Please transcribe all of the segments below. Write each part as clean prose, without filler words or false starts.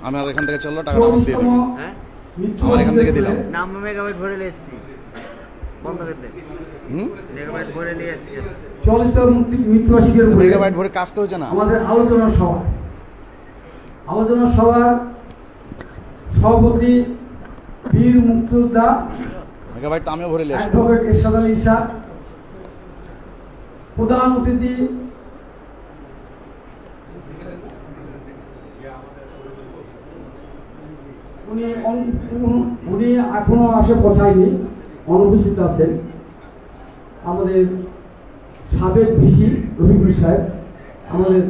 আমার এখান থেকে চললো, টাকাটা আমার দিয়ে দিলাম। আমার এখান থেকে দিলাম। নাম মেগাবাইট ভরে নিয়ে এসেছি, বন্ধ করতে। মেগাবাইট ভরে নিয়ে এসেছি। 40তম মৃত্যুবার্ষিকীর উপরে মেগাবাইট ভরে কাজ তো হচ্ছে না। আমাদের আলোচনা সভার সভাপতি বীর মুক্তিযোদ্ধা মেগাবাইট তো আমিও ভরে নিয়ে আসছি। অ্যাডভোকেট এরশাদ আলী ঈশা, প্রধান অতিথি উনি এখনো আসে পৌঁছায়নি, অনুপস্থিত আছেন আমাদের সাবেক ভিসি রফিকুল সাহেব। আমাদের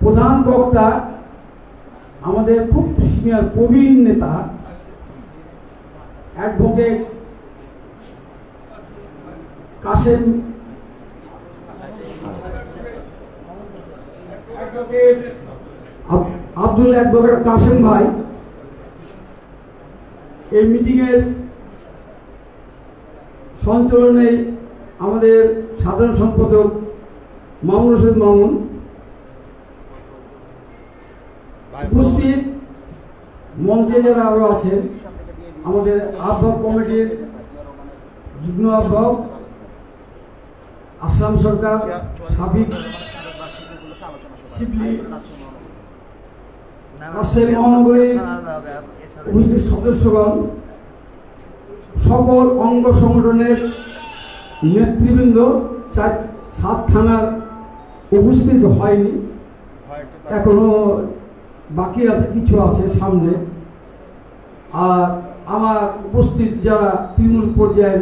প্রধান বক্তা আমাদের খুব সিনিয়র প্রবীণ নেতা অ্যাডভোকেট কাসেম, আব্দুল অ্যাডভোকেট কাসেম ভাই এই মিটিংয়ের সঞ্চালনে আমাদের সাধারণ সম্পাদক মামুন রশিদ মামুন উপস্থিত, মঞ্চে যারা আরো আছেন আমাদের আহ্বায়ক কমিটির যুগ্ম আহ্বায়ক আসাম সরকার, সাবেক শিবলি, রাজশাহী মহানগরীর উপস্থিত সদস্যগণ, সকল অঙ্গ সংগঠনের নেতৃবৃন্দ, 7 থানার উপস্থিত হয়নি, এখনো বাকি আছে, কিছু আছে সামনে। আর আমার উপস্থিত যারা তৃণমূল পর্যায়ের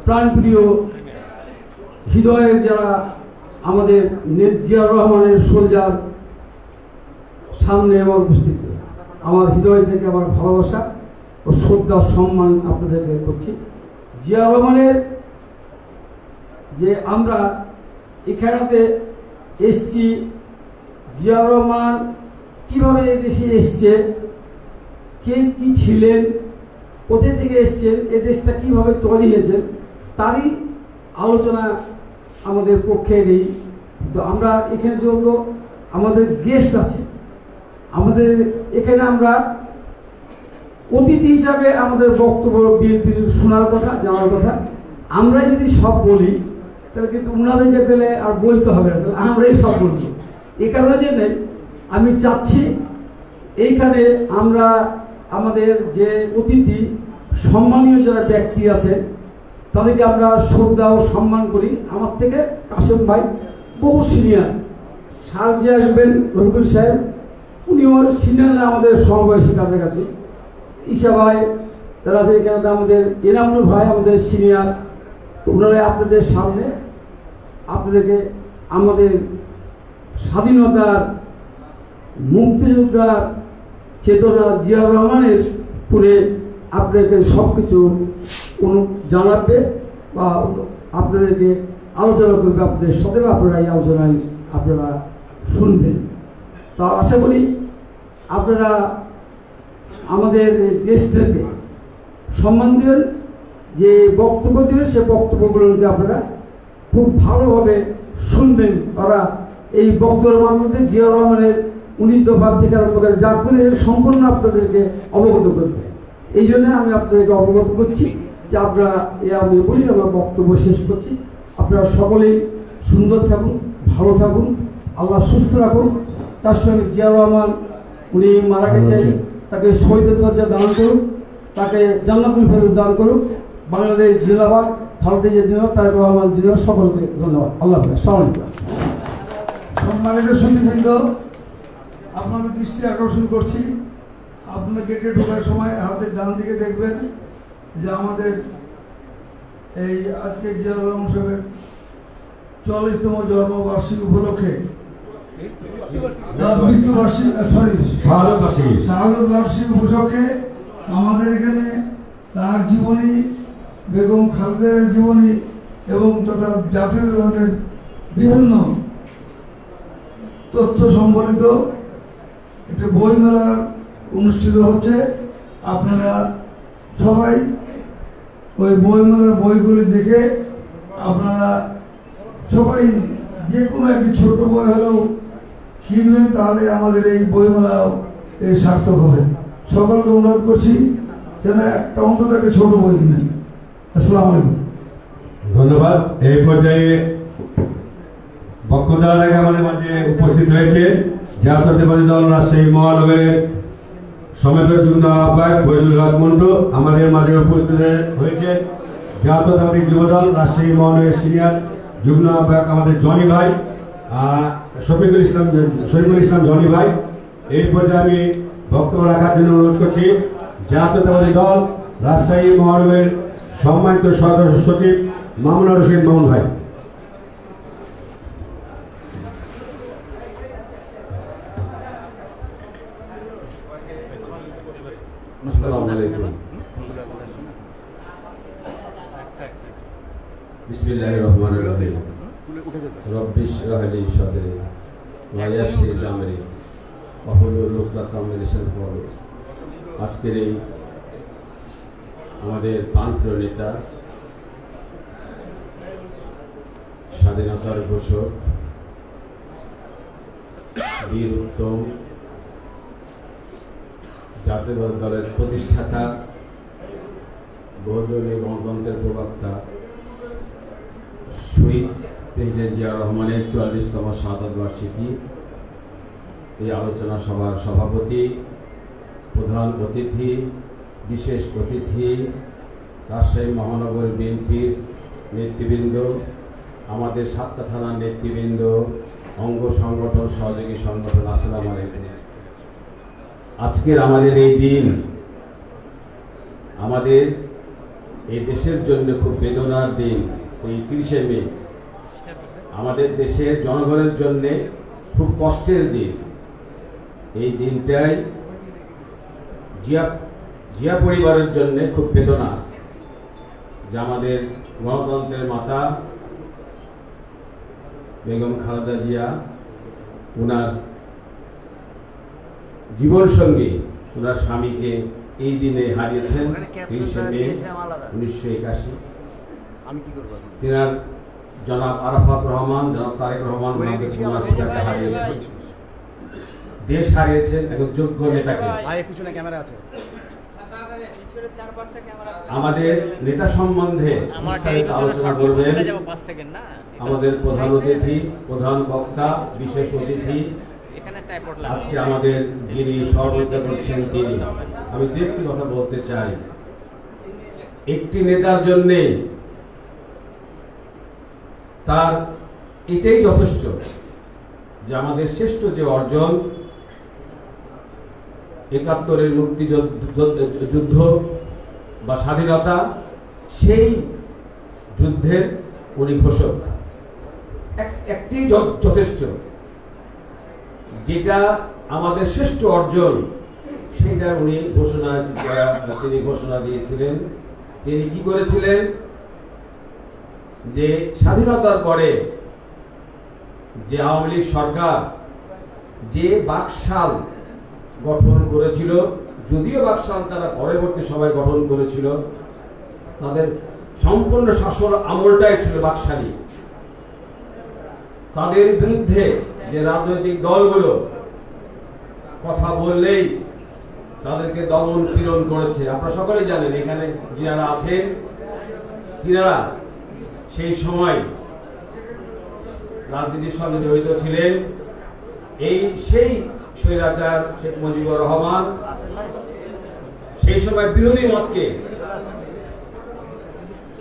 প্রাণপ্রিয় হৃদয়ের যারা আমাদের জিয়াউর রহমানের সোলজার, সামনে আমার উপস্থিত, আমার হৃদয় থেকে আমার ভালোবাসা ও শ্রদ্ধা সম্মান আপনাদেরকে করছি। জিয়াউর রহমানের যে আমরা এখানেতে এসছি, জিয়াউর রহমান কিভাবে এদেশে এসছে, কে কি ছিলেন, কোথা থেকে এসছেন, এ দেশটা কিভাবে তৈরি হয়েছে, তারই আলোচনা আমাদের পক্ষে নেই। তো আমরা এখানে যেহেতু আমাদের গেস্ট আছে, আমাদের এখানে আমরা অতিথি হিসাবে আমাদের বক্তব্য বিএনপির শোনার কথা, জানার কথা। আমরাই যদি সব বলি তাহলে কিন্তু উনাদেরকে পেলে আর বলতে হবে না, তাহলে আমরাই সব বলব। এই কারণে জন্য আমি চাচ্ছি এইখানে আমরা আমাদের যে অতিথি সম্মানীয় যারা ব্যক্তি আছে তাদেরকে আমরা শ্রদ্ধা ও সম্মান করি। আমার থেকে কাসেম ভাই বহু সিনিয়র, সার যে আসবেন রফিকুল সাহেব, উনিও সিনিয়র না, আমাদের সমবয়সী তাদের কাছে। ঈশা ভাই তারা এখানে আমাদের এনামুল ভাই আমাদের সিনিয়র। তো ওনারা আপনাদের সামনে আপনাদেরকে আমাদের স্বাধীনতার মুক্তিযোদ্ধার চেতনা জিয়াউর রহমানের পুরে আপনাদেরকে সব কিছু জানাবে বা আপনাদেরকে আলোচনা করবে, আপনাদের সাথে আপনারা এই আলোচনায় আপনারা শুনবেন। তো আশা করি আপনারা আমাদের দেশটাকে সম্মান দেবেন, যে বক্তব্য দেবেন সে বক্তব্যগুলোকে আপনারা খুব ভালোভাবে শুনবেন। ওরা এই বক্তব্যের মাধ্যমে জিয়াউর রহমানের 19 দফা থেকে আরম্ভ করে যা করে সম্পূর্ণ আপনাদেরকে অবগত করবে। এই জন্য আমি আপনাদেরকে অবগত করছি যে আপনারা আমি বলি আমার বক্তব্য শেষ করছি। আপনারা সকলেই সুন্দর থাকুন, ভালো থাকুন, আল্লাহ সুস্থ রাখুন। তার সঙ্গে জিয়াউর রহমান উনি মারা গেছেন, তাকে শহীদের দরজা দান করুন, তাকে জান্নাতুল ফেরদৌস দান করুন। বাংলাদেশ জিন্দাবাদ, ভারতের জিন্দাবাদ, তারেক রহমান জিন্দাবাদ। সকলকে ধন্যবাদ। আল্লাহ হাফেজ। সম্মানিত সুধীবৃন্দ, আপনাদের দৃষ্টি আকর্ষণ করছি, আপনার গেটে ঢোকার সময় হাতের ডান দিকে দেখবেন যে আমাদের এই আজকে জিয়াউর রহমান সাহেবের 40তম জন্মবার্ষিকী উপলক্ষে শাহাদত বার্ষিকী উপলক্ষে আমাদের এখানে তার জীবনী, বেগম খালেদার জীবনী এবং তথা জাতীয় ধরনের বিভিন্ন তথ্য সম্বলিত একটা বই মেলা অনুষ্ঠিত হচ্ছে। আপনারা সবাই ওই বই মেলার বইগুলি দেখে আপনারা সবাই যে কোনো একটি ছোট বই হলেও কিনবেন, তাহলে আমাদের এই বইমেলাও এই সার্থক হবে। সকলকে অনুরোধ করছি যেন একটা অন্তত একটা ছোট বই কিনেন। আসসালামু আলাইকুম। ধন্যবাদ। এই পর্যায়ে বক্তব্য দেওয়ার আগে আমাদের মাঝে উপস্থিত হয়েছে জাতীয়তাবাদী দল রাজশাহী মহানগরের সমেত যুগ্ম আহ্বায়ক বৈজুল হক মন্টু। আমাদের মাঝে উপস্থিত হয়েছে জাতীয়তাবাদী যুবদল রাজশাহী মহানগরের সিনিয়র যুগ্ম আহ্বায়ক আমাদের জনি ভাই, শফিকুল ইসলাম জনি ভাই। এই পর্যায়ে আমি বক্তব্য রাখার জন্য অনুরোধ করছি জাতীয়তাবাদী দল রাজশাহী মহানগরের সম্মানিত সদস্য সচিব মামুনুর রশিদ মামুন ভাই। আসসালামু আলাইকুম। বিসমিল্লাহির রহমানির রহিম। রব্বি ইশরাহ লি সাদরি ওয়া ইয়াসসির লি আমরি ওয়াহলুল উকদাতাম মিন লিসানি ইয়াফকাহু কওলি। আজকের এই আমাদের প্রাণপ্রিয় নেতা, স্বাধীনতার ঘোষক, বীর উত্তম, জাতীয়তাবাদী দলের প্রতিষ্ঠাতা, বহুদলীয় গণতন্ত্রের প্রবক্তা শহীদ প্রেসিডেন্ট জিয়াউর রহমানের ৪৪তম শাহাদাত বার্ষিকী এই আলোচনা সভার সভাপতি, প্রধান অতিথি, বিশেষ অতিথি, রাজশাহী মহানগর বিএনপির নেতৃবৃন্দ, আমাদের সাতটা থানার নেতৃবৃন্দ, অঙ্গ সংগঠন, সহযোগী সংগঠন, আসসালামু আলাইকুম। আজকের আমাদের এই দিন আমাদের এই দেশের জন্য খুব বেদনার দিন। এই ৩০শে মে আমাদের দেশের জনগণের জন্য খুব কষ্টের দিন। এই দিনটাই জিয়া পরিবারের জন্য খুব বেদনা, যে আমাদের গণতন্ত্রের মাতা বেগম খালেদা জিয়া ওনার জীবন সঙ্গী, ওনার স্বামীকে এই দিনে হারিয়েছেন ৩০শে মে ১৯৮১। তিনার জনাব আরাফাত রহমান, জনাব তারেক রহমান হারিয়েছেন, দেশ হারিয়েছেন একজন যোগ্য নেতাকে। আমাদের নেতা সম্বন্ধে আলোচনা করবেন আমাদের প্রধান অতিথি, প্রধান বক্তা, বিশেষ অতিথি। আজকে আমাদের যিনি সহযোগিতা করছেন তিনি, আমি একটি কথা বলতে চাই। একটি নেতার জন্য তার এটাই যথেষ্ট যে আমাদের শ্রেষ্ঠ যে অর্জন ৭১-এর মুক্তিযুদ্ধ বা স্বাধীনতা, সেই যুদ্ধের উনি ঘোষক। একটি যথেষ্ট, যেটা আমাদের শ্রেষ্ঠ অর্জন সেটা তিনি ঘোষণা দিয়েছিলেন। তিনি কি করেছিলেন, যে স্বাধীনতার পরে যে আওয়ামী লীগ সরকার যে বাকশাল গঠন করেছিল, যদিও বাকশাল তারা পরবর্তী সময় গঠন করেছিল, তাদের সম্পূর্ণ শাসন আমলটাই ছিল বাকশালী। তাদের বিরুদ্ধে যে রাজনৈতিক দলগুলো কথা বললেই তাদেরকে দমন পীড়ন করেছে। আপনারা সকলেই জানেন, এখানে যারা আছেন তিনারা সেই সময় রাজনীতির সঙ্গে জড়িত ছিলেন। সেই স্বৈরাচার শেখ মুজিবুর রহমান সেই সময় বিরোধী মতকে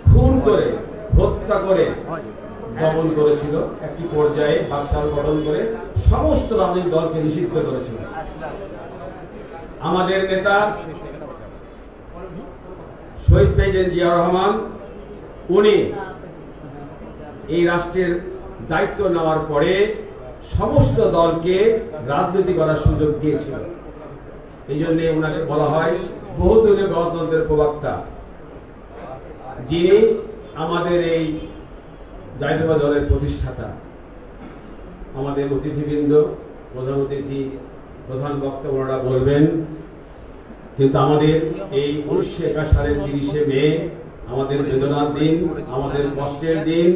খুন করে, হত্যা করে দমন করেছিল। একটি পর্যায়ে বাকশাল গঠন করে সমস্ত রাজনৈতিক দলকে নিষিদ্ধ করেছিল। আমাদের নেতা শহীদ প্রেসিডেন্ট জিয়াউর রহমান, উনি এই রাষ্ট্রের দায়িত্ব নেওয়ার পরে সমস্ত দলকে রাজনীতি করার সুযোগ দিয়েছিল। এই জন্য ওনাকে বলা হয় বহুদলীয় গণতন্ত্রের প্রবক্তা, যিনি আমাদের এই জাতীয়তাবাদী দলের প্রতিষ্ঠাতা। আমাদের অতিথিবৃন্দ, প্রধান অতিথি, প্রধান বক্তা ওনারা বলবেন, কিন্তু আমাদের এই ১৯৮১ সালের ৩০শে মে আমাদের বেদনার দিন, আমাদের কষ্টের দিন।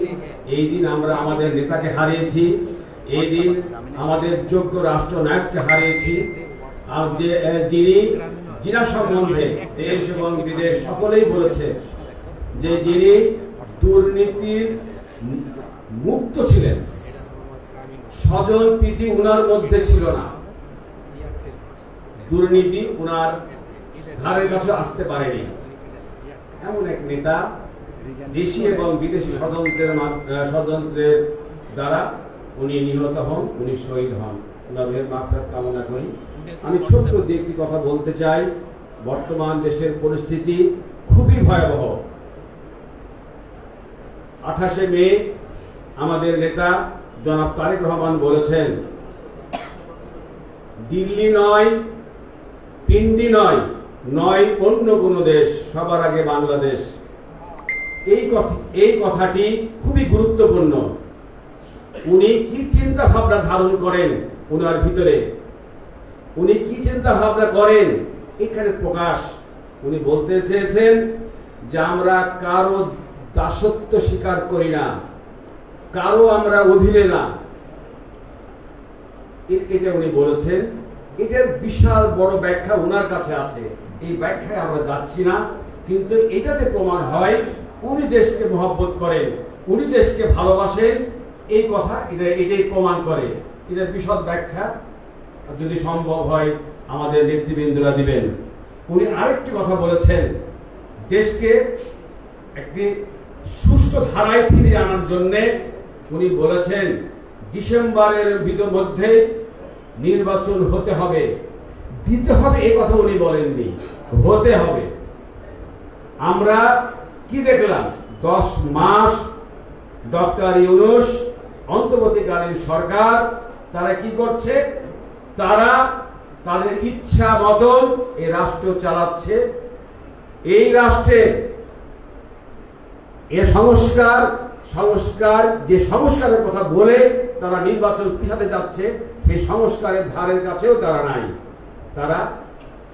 এই দিন আমরা আমাদের নেতাকে হারিয়েছি, এই দিন আমাদের যোগ্য রাষ্ট্রনায়ককে হারিয়েছি। আর যিনি সম্বন্ধে দেশ এবং বিদেশ সকলেই বলেছে যে যিনি দুর্নীতির মুক্ত ছিলেন, স্বজন প্রীতি উনার মধ্যে ছিল না, দুর্নীতি উনার ঘাড়ের কাছে আসতে পারেনি, এমন এক নেতা দেশি এবং বিদেশি ষড়যন্ত্রের দ্বারা উনি নিহত হন, উনি শহীদ হন। ওনার মাগফিরাত কামনা করি। আমি ছোট্ট একটি কথা বলতে চাই। বর্তমান দেশের পরিস্থিতি খুবই ভয়াবহ। 28শে মে আমাদের নেতা জনাব তারেক রহমান বলেছেন, দিল্লি নয়, পিন্ডি নয়, নয় অন্য কোন দেশ, সবার আগে বাংলাদেশ। এই কথাটি খুবই গুরুত্বপূর্ণ। উনি কি চিন্তা ভাবনা ধারণ করেন ওনার ভিতরে, উনি কি চিন্তা ভাবনা করেন এখানে প্রকাশ। উনি বলতে চেয়েছেন যে আমরা কারো দাসত্ব স্বীকার করি না, কারো আমরা অধীনে না, এটা উনি বলেছেন। এটার বিশাল বড় ব্যাখ্যা ওনার কাছে আছে, এই ব্যাখ্যায় আমরা যাচ্ছি না। কিন্তু এটাতে প্রমাণ হয় উনি দেশকে মহব্বত করেন, উনি দেশকে ভালোবাসেন, এই কথা এটাই প্রমাণ করে। এটার বিশদ ব্যাখ্যা যদি সম্ভব হয় আমাদের নেতৃবৃন্দরা দিবেন। উনি আরেকটি কথা বলেছেন, দেশকে একটি সুষ্ঠু ধারায় ফিরিয়ে আনার জন্য উনি বলেছেন ডিসেম্বরের মধ্যে নির্বাচন হতে হবে, দিতে হবে, এই কথা উনি বলেননি, হতে হবে। আমরা কি দেখলাম? 10 মাস ডক্টর ইউনূস অন্তর্বর্তীকালীন সরকার তারা কি করছে? তারা তাদের ইচ্ছা মতন এই রাষ্ট্র চালাচ্ছে। এই রাষ্ট্রে এ সংস্কার যে সংস্কারের কথা বলে তারা নির্বাচন পিছাতে যাচ্ছে, সেই সংস্কারের ধারের কাছেও তারা নাই। তারা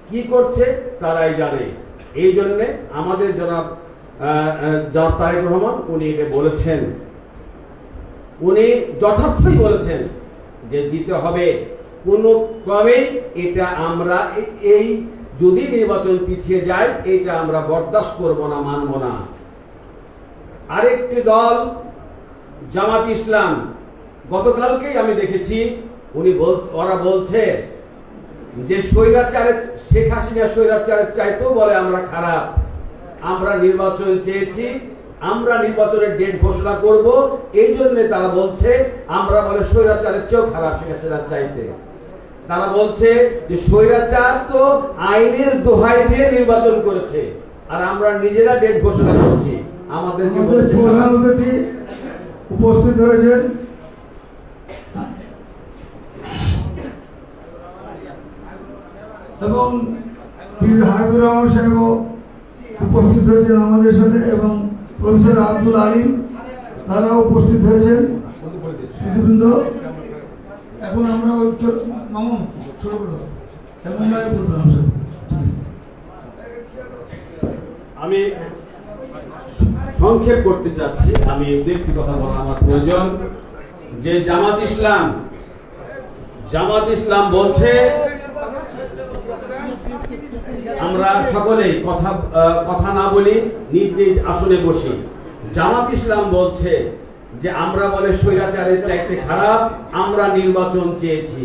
কি করছে তারাই জানে। এই জন্য আমাদের জনাব তারেক রহমান উনি এটা বলেছেন, উনি যথার্থই বলেছেন যে দিতে হবে। কোন ক্রমে এটা আমরা এই যদি নির্বাচন পিছিয়ে যায় এটা আমরা বরদাস্ত করব না, মানব না। আরেকটি দল জামাত ইসলাম, গতকালকেই আমি দেখেছি ওরা বলছে যে শেখ হাসিনা স্বৈরাচারের চাইতেও বলে আমরা খারাপ, আমরা নির্বাচন চেয়েছি, আমরা নির্বাচনের ডেট ঘোষণা করব, এই জন্য তারা বলছে আমরা বলে স্বৈরাচারের চেয়েও খারাপ শেখ হাসিনার চাইতে। তারা বলছে যে স্বৈরাচার তো আইনের দোহাই দিয়ে নির্বাচন করেছে, আর আমরা নিজেরা ডেট ঘোষণা করছি। আমাদের প্রধান অতিথি উপস্থিত হয়েছেন, এবং হাবিবুর রহমান সাহেব উপস্থিত হয়েছেন আমাদের সাথে, এবং প্রফেসর আব্দুল আলিম তারাও উপস্থিত হয়েছেন। সুধীবৃন্দ, এখন আমরা ওই মামুন ছোট আমি সংক্ষেপ করতে চাচ্ছি। আমি একটি কথা বলা আমার প্রয়োজন যে জামাত ইসলাম বলছে আমরা সকলেই কথা না বলি, নিজ নিজ আসনে বসি। জামাত ইসলাম বলছে যে আমরা বলে স্বৈরাচারের চাইতে খারাপ, আমরা নির্বাচন চেয়েছি।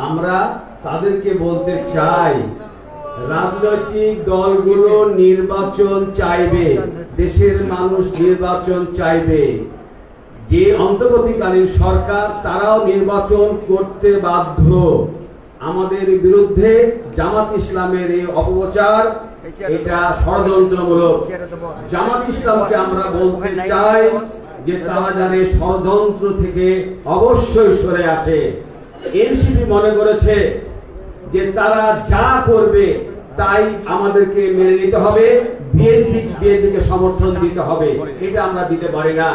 আমরা তাদেরকে বলতে চাই রাজনৈতিক দলগুলো নির্বাচন চাইবে, দেশের মানুষ নির্বাচন চাইবে। যে অন্তর্বর্তীকালীন সরকার তারাও নির্বাচন করতে বাধ্য। আমাদের বিরুদ্ধে জামাত ইসলামের এই অপপ্রচার, এটা ষড়যন্ত্রমূলক। জামাত ইসলামকে আমরা বলতে চাই যে তারা জানে ষড়যন্ত্র থেকে অবশ্যই সরে আসে। এনসিপি মনে করেছে যে তারা যা করবে তাই আমাদেরকে মেনে নিতে হবে, বিএনপিকে সমর্থন দিতে হবে। এটা আমরা দিতে পারি না।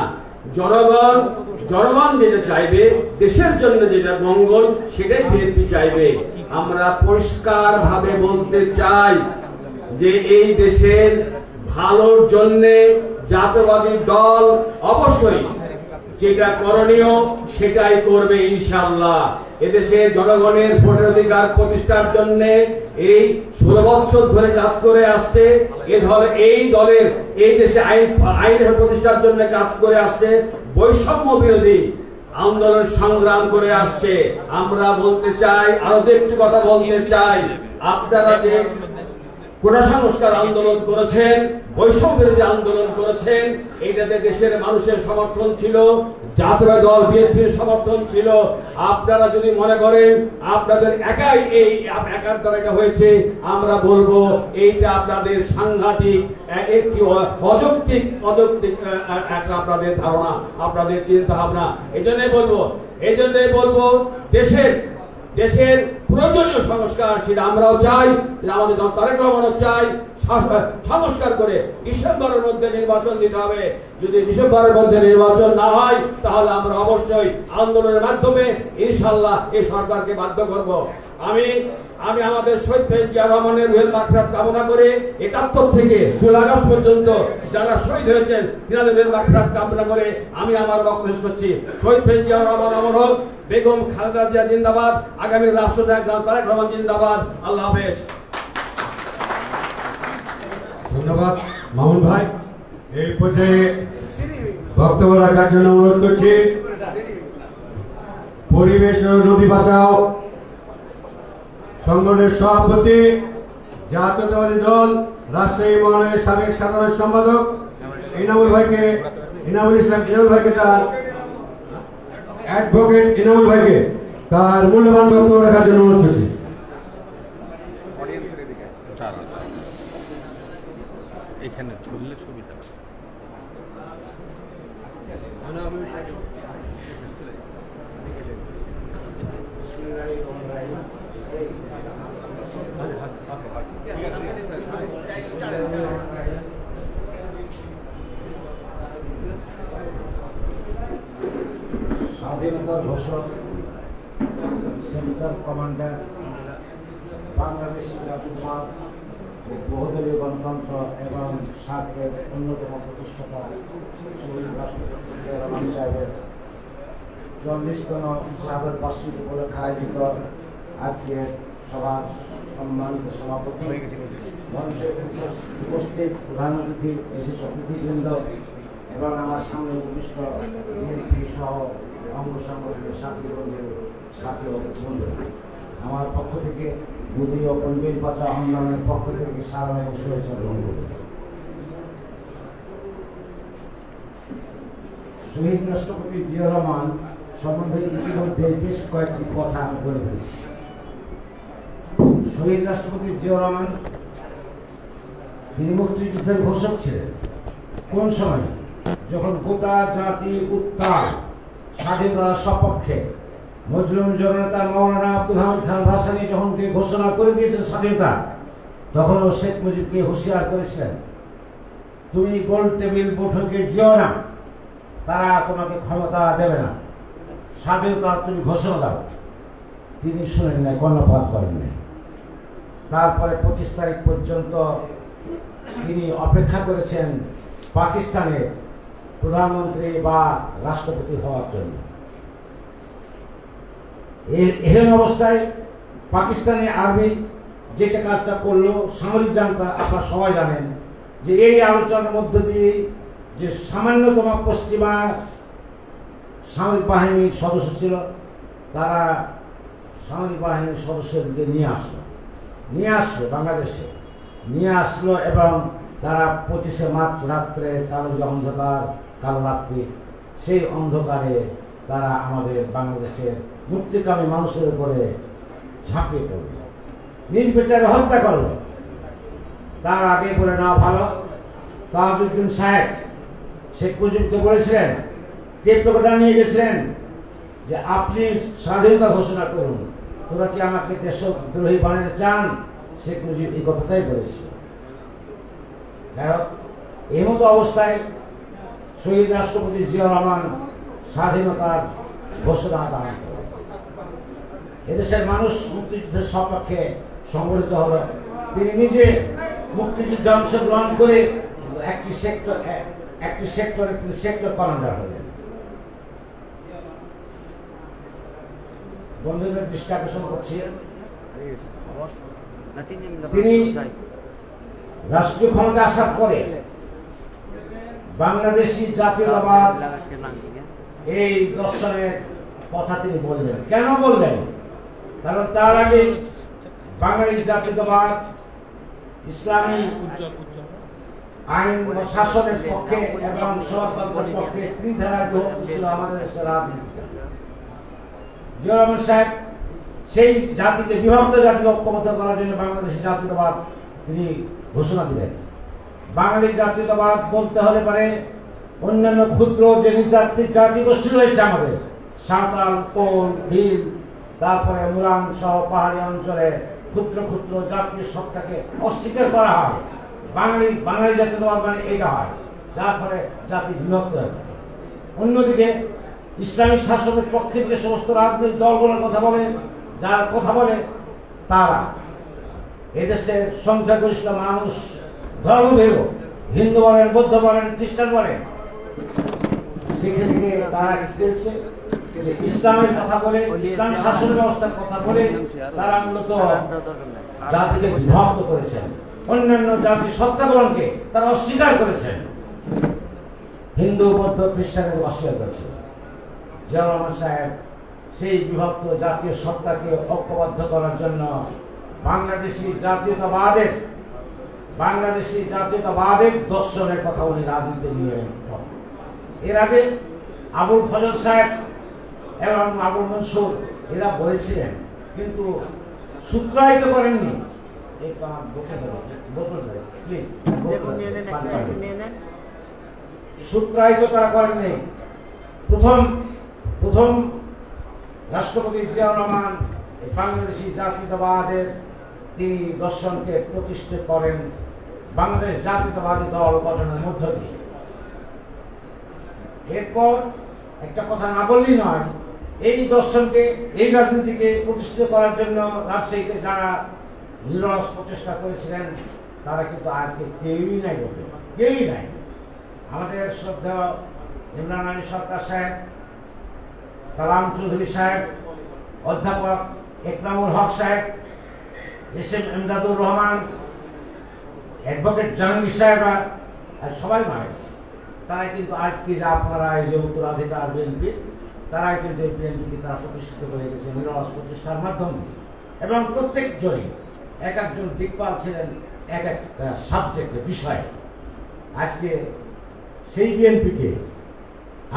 জনগণ যেটা চাইবে, দেশের জন্য যেটা মঙ্গল, সেটাই বিএনপি চাইবে। আমরা পরিষ্কার ভাবে বলতে চাই যে এই দেশের ভালোর জন্যে জাতীয়বাদী দল অবশ্যই যেটা করণীয় সেটাই করবে ইনশাআল্লাহ। এদেশে জনগণের ভোটের অধিকার প্রতিষ্ঠার জন্য এই 16 বছর ধরে কাজ করে আসছে এই দলের এই দেশে আইন প্রতিষ্ঠার জন্য কাজ করে আসছে, বৈষম্য বিরোধী আন্দোলন সংগ্রাম করে আসছে। আমরা বলতে চাই, আরো একটু কথা বলতে চাই, আপনারা যে কোটা সংস্কার আন্দোলন করেছেন, বৈষম্য বিরোধী আন্দোলন করেছেন, এইটাতে দেশের মানুষের সমর্থন ছিল, জাতীয় দল বিএনপির সমর্থন ছিল। আপনারা যদি মনে করেন আপনাদের একাই একার দ্বারা হয়েছে, আমরা বলবো এইটা আপনাদের সাংঘাতিক একটি অযৌক্তিক একটা আপনাদের ধারণা, আপনাদের চিন্তা ভাবনা। এই জন্যই বলবো দেশের প্রয়োজনীয় সংস্কার সেটা আমরাও চাই, আমাদের তারেক রহমানও চাই। সংস্কার করে ডিসেম্বরের মধ্যে নির্বাচন দিতে হবে। যদি ডিসেম্বরের মধ্যে নির্বাচন না হয় তাহলে আমরা অবশ্যই আন্দোলনের মাধ্যমে ইনশাআল্লাহ এই সরকারকে বাধ্য করব। আমি আমাদের শহীদ প্রেসিডেন্ট জিয়া রহমানের রুহের মাগফিরাত কামনা করে 71 থেকে জুলাই আগস্ট পর্যন্ত যারা শহীদ হয়েছেন তিনাদের রুহের মাগফিরাত কামনা করে আমি আমার বক্তব্য শেষ করছি। শহীদ প্রেসিডেন্ট জিয়া রহমান অমর হোক, বেগম খালেদা জিয়া জিন্দাবাদ, আগামী রাষ্ট্রনায়ক তারেক রহমান জিন্দাবাদ। আল্লাহ হাফেজ। ধন্যবাদ মামুন ভাই। এই পর্যায়ে বক্তব্য রাখার জন্য অনুরোধ করছি পরিবেশ ও নদী বাঁচাও সংগঠনের সভাপতি, জাতীয়তাবাদী দল রাজশাহী মহানগরের সাবেক সাধারণ সম্পাদক ইনামুল ইসলাম ভাইকে তার অ্যাডভোকেট ইনামুল ভাইকে তার মূল্যবান বক্তব্য রাখার জন্য অনুরোধ করছি। এখানে ধরলে ছবিটা স্বাধীনতার ঘোষক সেন্ট্রাল কমান্ডার বাংলাদেশ বহুদলীয় গণতন্ত্র এবং সার্কের অন্যতম প্রতিষ্ঠাতা শহীদ রাষ্ট্রপতি জিয়া রহমান সাহেবের 40তম শাহাদাত বার্ষিকী উপলক্ষে আয়োজিত আজকের সভার সম্মানিত সভাপতি, মঞ্চে উপস্থিত প্রধান অতিথি, বিশেষ অতিথিবৃন্দ এবং আমার সামনে উপবিষ্ট বিএনপি সহ অঙ্গ সংগঠনের সাথী বন্ধু, আমার পক্ষ থেকে মুদি ও কনভেন পাতা আন্দোলনের পক্ষ থেকে সারা শুভেচ্ছা গ্রহণ করি। শহীদ রাষ্ট্রপতি জিয়া রহমান সম্বন্ধে ইতিমধ্যে বেশ কয়েকটি কথা আমি বলে ফেলেছি। শহীদ রাষ্ট্রপতি জিয়া রহমান তিনি মুক্তিযুদ্ধের ঘোষক ছিলেন। কোন সময়? যখন গোটা জাতি উত্তাল, স্বাধীনতার সপক্ষে, মজলুম জননেতা মৌলানা আব্দুল হামিদ খান ভাসানী যখন ঘোষণা করে দিয়েছে স্বাধীনতা, তখনও শেখ মুজিবকে হুঁশিয়ার করেছিলেন, তুমি গোল টেবিল বৈঠকে যেও না, তারা তোমাকে ক্ষমতা দেবে না, স্বাধীনতা তুমি ঘোষণা দাও। তিনি শুনেন নাই, কর্ণপাত করেন নাই। তারপরে 25 তারিখ পর্যন্ত তিনি অপেক্ষা করেছেন পাকিস্তানের প্রধানমন্ত্রী বা রাষ্ট্রপতি হওয়ার জন্য। এহেন অবস্থায় পাকিস্তানি আর্মি যেটা কাজটা করলো, সামরিক জান্তা, আপনারা সবাই জানেন যে এই আলোচনার মধ্য দিয়ে যে সামান্যতম পশ্চিমা সামরিক বাহিনীর সদস্য ছিল, তারা সামরিক বাহিনীর সদস্যদেরকে নিয়ে আসলো বাংলাদেশে, নিয়ে আসলো এবং তারা 25শে মার্চ রাত্রে কালো যে অন্ধকার, কালো রাত্রি, সেই অন্ধকারে তারা আমাদের বাংলাদেশের মুক্তিকামী মানুষের উপরে ঝাঁপিয়ে পড়ল, নির্বিচারে হত্যা করল। তার আগে বলে না ভালো, তাজউদ্দিন সাহেব শেখ মুজিবকে বলেছিলেন, টেপটা নিয়ে গেছিলেন যে আপনি স্বাধীনতা ঘোষণা করুন, তোরা কি আমাকে দেশদ্রোহী বানাতে চান? শেখ মুজিব এই কথাটাই বলেছিল। এই মতো অবস্থায় শহীদ রাষ্ট্রপতি জিয়া রহমান স্বাধীনতার ঘোষণা দান করেন। এদেশের মানুষ মুক্তিযুদ্ধের সপক্ষে সংগঠিত হল। তিনি নিজে মুক্তিযুদ্ধে অংশগ্রহণ করে একটি সেক্টর কমান্ডার হলেন। বন্ধুদের দৃষ্টি আকর্ষণ করছি, তিনি রাষ্ট্রীয় ক্ষমতা আসার পরে বাংলাদেশি জাতীয়তাবাদ এই দর্শনের কথা তিনি বললেন। কেন বললেন? কারণ তার আগে বাঙালি জাতীয়তাবাদ ইসলামী আইন ও শাসনের পক্ষে এবং সমাজতন্ত্রের পক্ষে ত্রিধারা গ্রহণ ছিল আমাদের দেশের রাজনীতি। জিয়াউর রহমান সাহেব সেই জাতিকে বিভক্ত জাতিকে ঐক্যবদ্ধ করার জন্য বাংলাদেশি জাতীয়তাবাদ তিনি ঘোষণা দিলেন। বাঙালি জাতীয়তাবাদ বলতে হলে পারে অন্যান্য ক্ষুদ্র যে নৃতাত্ত্বিক জাতিগোষ্ঠী রয়েছে আমাদের, সাঁওতাল, কোল, ভিল, তারপরে মুরাং সহ পাহাড়ি অঞ্চলে ক্ষুদ্র ক্ষুদ্র জাতীয় সত্তাকে অস্বীকার করা হয়। বাঙালি জাতীয়তাবাদ মানে এটা হয়, যার ফলে জাতি বিভক্ত হয়। অন্যদিকে ইসলামিক শাসনের পক্ষে যে সমস্ত রাজনৈতিক দলগুলোর কথা বলে, যারা কথা বলে, তারা এদেশের সংখ্যাগরিষ্ঠ মানুষ ধর্মভেদ, হিন্দু বলেন, বৌদ্ধ বলেন, খ্রিস্টান বলেন, সেক্ষেত্রে তারা বলছে ইসলামের কথা বলে, ইসলাম শাসন ব্যবস্থার কথা বলে তারা মূলত জাতিকে বিভক্ত করেছেন। অন্যান্য জাতির সত্তাগ্রহণকে তারা অস্বীকার করেছেন, হিন্দু, বৌদ্ধ, খ্রিস্টানকে অস্বীকার করেছেন। জিয়াউর রহমান সাহেব সেই বিভক্ত জাতীয় সত্তাকে ঐক্যবদ্ধ করার জন্য বাংলাদেশি জাতীয়তাবাদের দর্শনের কথা উনি রাজনীতি নিয়ে এলেন। এর আগে আবুল ফজল সাহেব এবং আবুল মনসুর এরা বলেছিলেন, কিন্তু সূত্রায়িত করেননি। সূত্রায়িত তারা করেননি। প্রথম রাষ্ট্রপতি জিয়াউর রহমান বাংলাদেশি জাতীয়তাবাদের তিনি দর্শনকে প্রতিষ্ঠা করেন বাংলাদেশ জাতীয়তাবাদী দল গঠনের মধ্য দিয়ে। এরপর একটা কথা না বললেই নয়, এই দর্শনকে, এই রাজনীতিকে প্রতিষ্ঠিত করার জন্য রাজশাহীতে যারা নিরলস প্রচেষ্টা করেছিলেন তারা কিন্তু আজকে কেউই নাই, কেউই নাই। আমাদের শ্রদ্ধেয় ইমরান আলী সরকার সাহেব, কালাম চৌধুরী সাহেব, অধ্যাপক একরামুল হক সাহেব, S M Emdadur Rahman, advocate Jahangir সাহেবরা সবাই মারা গেছে। তারাই কিন্তু আজকে যে আপনারা এই যে উত্তরাধিকার বিএনপি, তারাই কিন্তু এই বিএনপিকে তারা প্রতিষ্ঠিত করে গেছে নিরলস প্রচেষ্টার মাধ্যমে। এবং প্রত্যেকজনই এক একজন দিকপাল ছিলেন এক একটা সাবজেক্টের বিষয়ে। আজকে সেই বিএনপিকে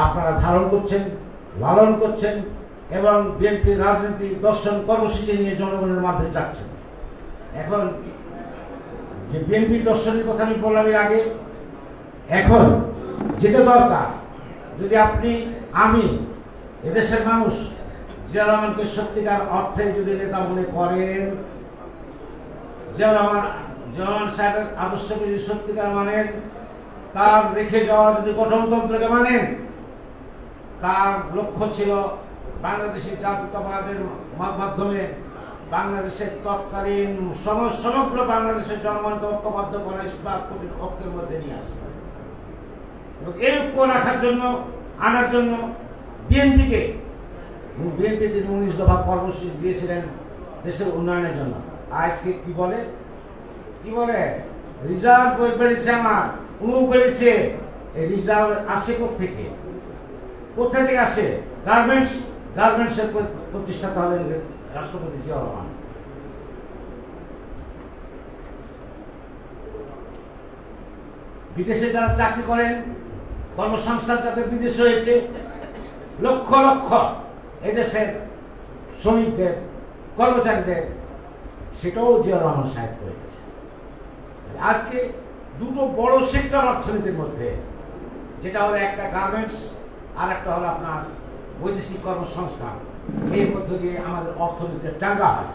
আপনারা ধারণ করছেন, লালন করছেন এবং বিএনপির রাজনীতি দর্শন কর্মসূচি নিয়ে জনগণের মাঝে যাচ্ছেন। এখন যে বিএনপি দর্শনের কথা আমি বললাম এর আগে, এখন যেটা দরকার, যদি আপনি, আমি, এদেশের মানুষ জিয়াউর রহমানকে সত্যিকার অর্থে যদি নেতা মনে করেন, জিয়াউর রহমান সাহেবের আদর্শকে যদি সত্যিকার মানেন, তার রেখে যাওয়া যদি গঠনতন্ত্রকে মানেন, তার লক্ষ্য ছিল বাংলাদেশের জাতীয়তাবাদের মাধ্যমে বাংলাদেশের তৎকালীন সমগ্র বাংলাদেশের জনগণকে ঐক্যবদ্ধ করা, ইস্পাত কঠিন ঐক্যের মধ্যে নিয়ে আসে। এই ঐক্য রাখার জন্য, আনার জন্য বিএনপিকে 19 দফা কর্মসূচি দিয়েছিলেন দেশের উন্নয়নের জন্য। আজকে কি বলে রিজার্ভ বেড়েছে, আমার উমুক বেড়েছে। এই রিজার্ভ আসে কোথা থেকে আসে? গার্মেন্টসের প্রতিষ্ঠাতা হলেন রাষ্ট্রপতি জিয়াউর রহমান। বিদেশে যারা চাকরি করেন, কর্মসংস্থান যাদের বিদেশে হয়েছে, লক্ষ লক্ষ এদেশের শ্রমিকদের, কর্মচারীদের, সেটাও জিয়াউর রহমান সাহেব করে গেছে। আজকে দুটো বড় সেক্টর অর্থনীতির মধ্যে, যেটা হলো একটা গার্মেন্টস আর একটা হলো আপনার বৈদেশিক কর্মসংস্থান, এর মধ্য দিয়ে আমাদের অর্থনীতির চাঙ্গা হয়।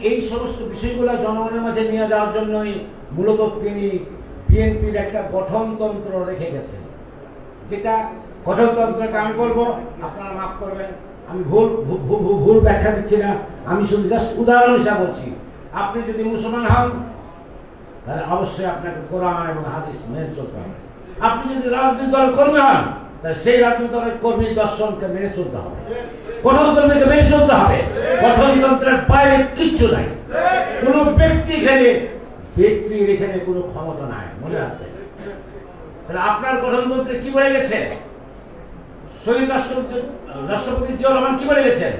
এই সমস্ত বিষয়গুলো জনগণের মাঝে নিয়ে যাওয়ার জন্যই মূলত তিনি বিএনপির একটা গঠনতন্ত্র রেখে গেছেন। যেটা গঠনতন্ত্রকে আমি বলবো, আপনারা মাফ করবেন, আমি ভুল ব্যাখ্যা দিচ্ছি না, আমি শুধু জাস্ট উদাহরণ হিসাবে বলছি। আপনি যদি মুসলমান হন, তাহলে অবশ্যই আপনাকে কোরআন এবং হাদিস মেনে চলতে হবে। আপনি যদি রাজনৈতিক দলের কর্মী হন, তাহলে সেই রাজনৈতিক দলের কর্মী দর্শনকে মেনে চলতে হবে, গঠনতন্ত্রকে মেনে চলতে হবে। গঠনতন্ত্রের বাইরে কিচ্ছু নাই। কোন ব্যক্তির এখানে কোনো ক্ষমতা নাই, মনে রাখবেন। তাহলে আপনার গঠনতন্ত্রে কি বলে গেছে? শহীদ রাষ্ট্রপতি জিয়াউর রহমান কি বলে গেছেন?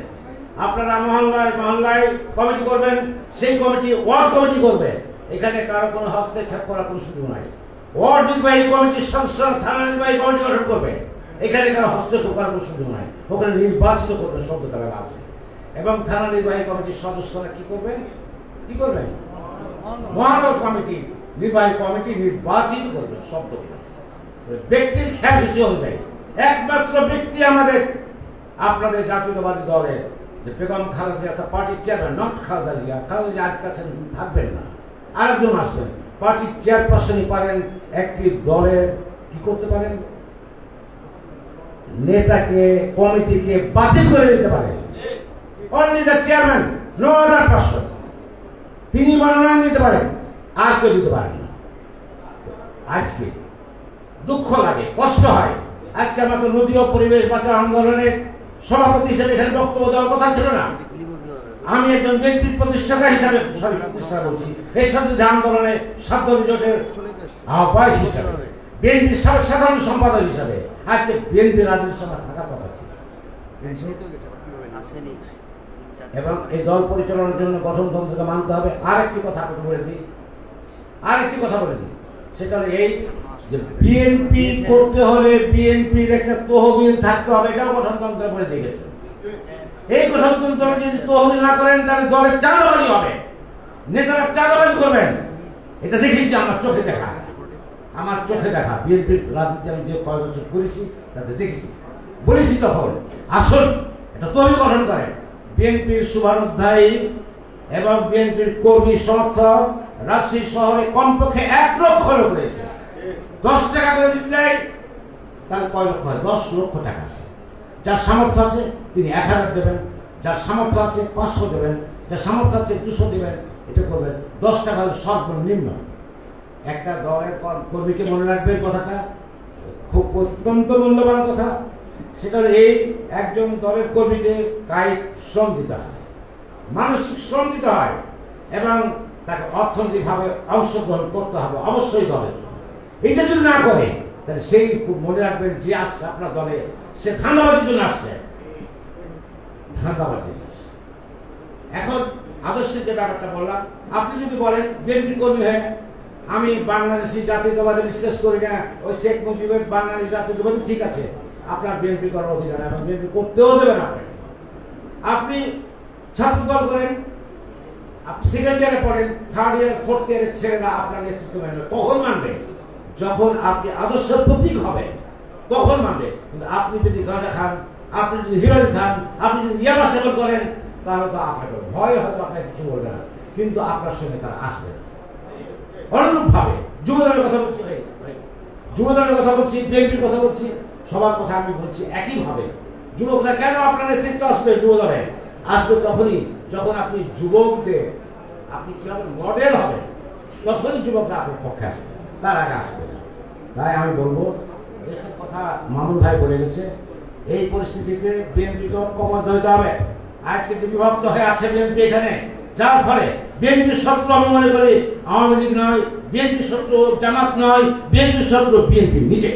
আপনারা মহল্লায় মহল্লায় কমিটি করবেন, সেই কমিটি ওয়ার্ড কমিটি করবে। এখানে কারো কোনো হস্তক্ষেপ করার কোনো সুযোগ নাই। ওয়ার্ড নির্বাহী কমিটির সদস্যরা থানা নির্বাহী কমিটি গঠন করবে, এখানে কারো হস্তক্ষেপ করার কোনো সুযোগ নাই। ওখানে নির্বাচিত করবে শব্দটা আছে। এবং থানা নির্বাহী কমিটির সদস্যরা কি করবেন? মহানগর কমিটি নির্বাহী কমিটি নির্বাচিত করবে শব্দ। ব্যক্তির খেয়াল খুশি অনুযায়ী একমাত্র ব্যক্তি আমাদের আপনাদের জাতীয়তাবাদী দলের যে বেগম খালেদা জিয়া, পার্টির চেয়ারম্যান, নট খালেদা জিয়া। খালেদা জিয়া আজকে আছেন, থাকবেন না, আরেকজন আসবেন। পার্টির চেয়ারপারসনই পারেন একটি দলের কি করতে পারেন? নেতাকে, কমিটিকে বাতিল করে দিতে পারেন। Only the chairman, no other person. তিনি মনোনয়ন দিতে পারেন, আর কেউ দিতে পারেন না। আজকে দুঃখ লাগে, কষ্ট হয়। আজকে আমাকে নদী ও পরিবেশ বাঁচাও আন্দোলনের সভাপতি হিসেবে এখানে বক্তব্য দেওয়ার কথা ছিল না। আমি একজন ব্যক্তির প্রতিষ্ঠাতা হিসাবে প্রতিষ্ঠা করছি এই সাথে আন্দোলনে ছাত্র জোটের আহ্বায়ক হিসাবে, বিএনপির সাধারণ সম্পাদক হিসাবে আজকে বিএনপি রাজনীতির সভা থাকার কথা ছিল। এবং এই দল পরিচালনার জন্য গঠনতন্ত্রকে মানতে হবে। আরেকটি কথা আপনাকে বলে দিই, সেটা হলো এই যে বিএনপি করতে হলে বিএনপির একটা তহবিল থাকতে হবে, এটাও গঠনতন্ত্রে বলে দিয়ে গেছে। এই গঠনতন্ত্র যদি তহবিল না করেন তাহলে দলের চাঁদাবাজি হবে, নেতারা চাঁদাবাজি করবেন। এটা দেখেছি আমার চোখে দেখা। বিএনপির রাজনীতি আমি যে কয়েক বছর করেছি তাতে দেখেছি, বলেছি তখন আসল এটা তহবিল গঠন করেন। বিএনপির শুভানুধ্যায়ী এবং বিএনপির কর্মী সমর্থক রাজশাহী শহরে কমপক্ষে 1 লক্ষ লোক রয়েছে। 10 টাকা করে দিতে দেয়, তার কয় লক্ষ হয়? 10 লক্ষ টাকা আছে। যার সামর্থ্য আছে তিনি 1000 দেবেন, যার সামর্থ্য আছে 500 দেবেন, যার সামর্থ্য আছে 200 দেবেন। এটা করবেন 10 টাকা সর্বনিম্ন। একটা দলের কর্মীকে মনে রাখবেন কথাটা, খুব অত্যন্ত মূল্যবান কথা। সেটা হলো এই একজন দলের কর্মীকে কায়িক শ্রম দিতে হয়, মানসিক শ্রম দিতে হয়, এবং তাকে অর্থনৈতিকভাবে অংশগ্রহণ করতে হবে অবশ্যই দলের। এইটা যদি না করে তাহলে সেই খুব মনে রাখবেন যে আসছে আপনার দলে সে ধান্দাবাজির জন্য আসছে, এখন আদর্শের যে ব্যাপারটা বললাম, আপনি যদি বলেন বিএনপি কর্মী হয়ে আমি বাংলাদেশি জাতীয়তাবাদে বিশ্বাস করি না, ওই শেখ মুজিবের বাংলাদেশ জাতীয়তাবাদী, ঠিক আছে, আপনার বিএনপি করার অধিকার এবং বিএনপি করতেও দেবেন। আপনি ছাত্র দল করেন, আপনি সেকেন্ড ইয়ারে পড়েন, থার্ড ইয়ার, ফোর্থ ইয়ারের ছেলেরা আপনার নেতৃত্ব মানবে। কখন মানবে? যখন আপনি আদর্শের প্রতীক হবেন তখন মানবে। কিন্তু আপনি যদি গাঁজা খান, আপনি যদি হিরোইন খান, আপনি যদি ইয়াবা সেবন করেন, তাহলে তো আপনাকে ভয় হয়তো আপনাকে কিছু বলবে না, কিন্তু আপনার সঙ্গে তারা আসবে না। অনুরূপ ভাবে যুবদলের কথা বলছি, বিএনপির কথা বলছি, সবার কথা আমি বলছি একইভাবে। যুবকরা কেন আপনার নেতৃত্ব আসবে? যুবদলে আসবে তখনই যখন আপনি যুবকদের আপনি কি হবে মডেল হবেন, তখনই যুবকরা আপনার পক্ষে আসবে, তার আগে আসবে না। তাই আমি বলবো, দেশের কথা মামুন ভাই বলে গেছে, এই পরিস্থিতিতে বিএনপিকে ঐক্যবদ্ধ হতে হবে। আজকে যে বিভক্ত হয়ে আছে বিএনপি এখানে, যার ফলে বিএনপির শত্রু আমি মনে করি আওয়ামী লীগ নয়, বিএনপির শত্রু জামাত নয়, বিএনপির শত্রু বিএনপি নিজে।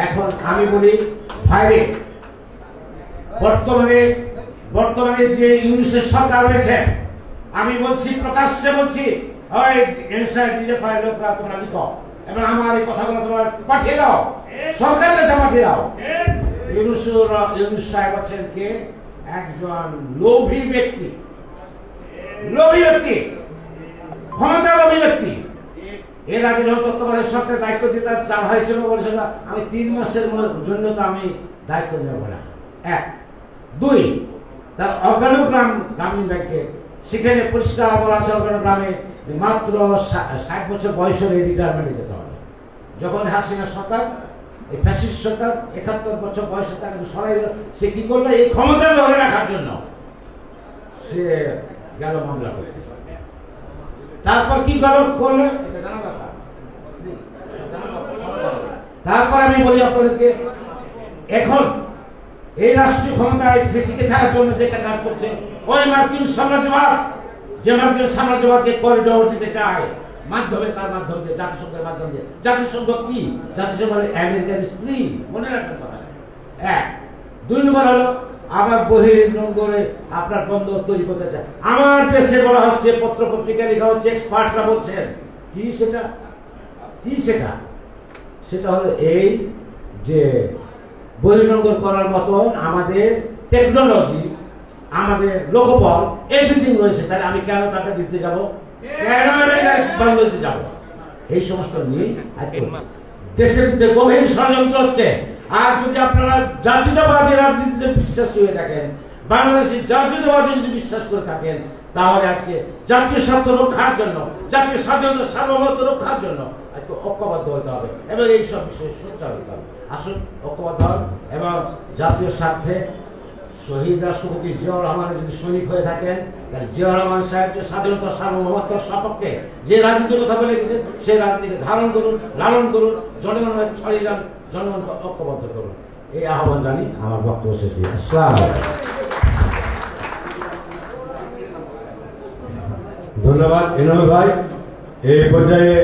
এখন আমি বলি ভাইরে, বর্তমানে যে ইউনিসের সরকার রয়েছে, আমি বলছি, প্রকাশ্যে বলছি, লোকরা তোমরা লিখো এবং আমার এই কথাগুলো তোমরা পাঠিয়ে দাও, সরকারের কাছে পাঠিয়ে দাও। ইউনুস সাহেব আছেন কে? একজন লোভী ব্যক্তি, ক্ষমতার লোভী ব্যক্তি। এর আগে যখন তত্ত্বাবধায়ক সরকারের দায়িত্ব দিতে চাওয়া হয়েছিল, বলেছিল আমি 3 মাসের জন্য তো আমি দায়িত্ব নেব না। 1, 2, তার অর্গানোগ্রাম গ্রামীণ ব্যাংকের, সেখানে পরিষ্কার বলা আছে অর্গানোগ্রামে মাত্র 60 বছর বয়স হলে রিটায়ারমেন্টে যেতে হবে। যখন হাসিনা সরকার, এই ফ্যাসিস্ট সরকার 71 বছর বয়সে তাকে সরাই দিল, সে কি করলো? এই ক্ষমতা ধরে রাখার জন্য সে গেল মামলা করতে। তারপর কি করলেন? তারপর আমি বলি আপনাদেরকে, এখন এই রাষ্ট্রীয় ক্ষমতায় টিকে থাকার জন্য যেটা কাজ করছে ওই মার্কিন সাম্রাজ্যবাদ, যে মার্কিন সাম্রাজ্যবাদকে করিডোর দিতে চায় মাধ্যমে, তার মাধ্যমে জাতিসংঘের মাধ্যমে। জাতিসংঘ কি? জাতিসংঘ আমেরিকার স্ত্রী, মনে রাখবেন কথা। এক। 2 নম্বর হলো আবার বহির্নোঙ্গরে আপনার বন্দর তৈরি করতে চায়। আমার দেশে বলা হচ্ছে, পত্র পত্রিকা লেখা হচ্ছে, এক্সপার্টরা বলছেন কি সেটা? কি সেটা? সেটা হলো এই যে বহির্নোঙ্গর করার মতন আমাদের টেকনোলজি, আমাদের লোকবল, এভরিথিং রয়েছে। তাহলে আমি কেন টাকা দিতে যাব? কেন বন্ধ দিতে যাব? এই সমস্ত নিয়ে দেশের বিরুদ্ধে গভীর ষড়যন্ত্র হচ্ছে। আর যদি আপনারা জাতীয়তাবাদী রাজনীতিতে বিশ্বাসী হয়ে থাকেন, বাংলাদেশের জাতীয়তাবাদী যদি বিশ্বাস করে থাকেন, তাহলে আজকে জাতীয় স্বার্থ রক্ষার জন্য, জাতীয় স্বাধীনতা সার্বভৌমত্ব রক্ষার জন্য আজকে ঐক্যবদ্ধ হতে হবে এবং এই সব বিষয়ে সোচ্চার হতে হবে। আসুন ঐক্যবদ্ধ হন এবং জাতীয় স্বার্থে শহীদ রাষ্ট্রপতি জিয়াউর রহমানের যদি সৈনিক হয়ে থাকেন, তাহলে জিয়াউর রহমান সাহেব যে স্বাধীনতা সার্বভৌমত্বের সপক্ষে যে রাজনীতির কথা বলে গেছেন, সেই রাজনীতিকে ধারণ করুন, লালন করুন, জনগণের ছড়িয়ে যান, জনগণকে ঐক্যবদ্ধ করুন। এই আহ্বান জানি আমার বক্তব্য শেষ করি। আসসালামু আলাইকুম। ধন্যবাদ এনামুল ভাই। এই পর্যায়ে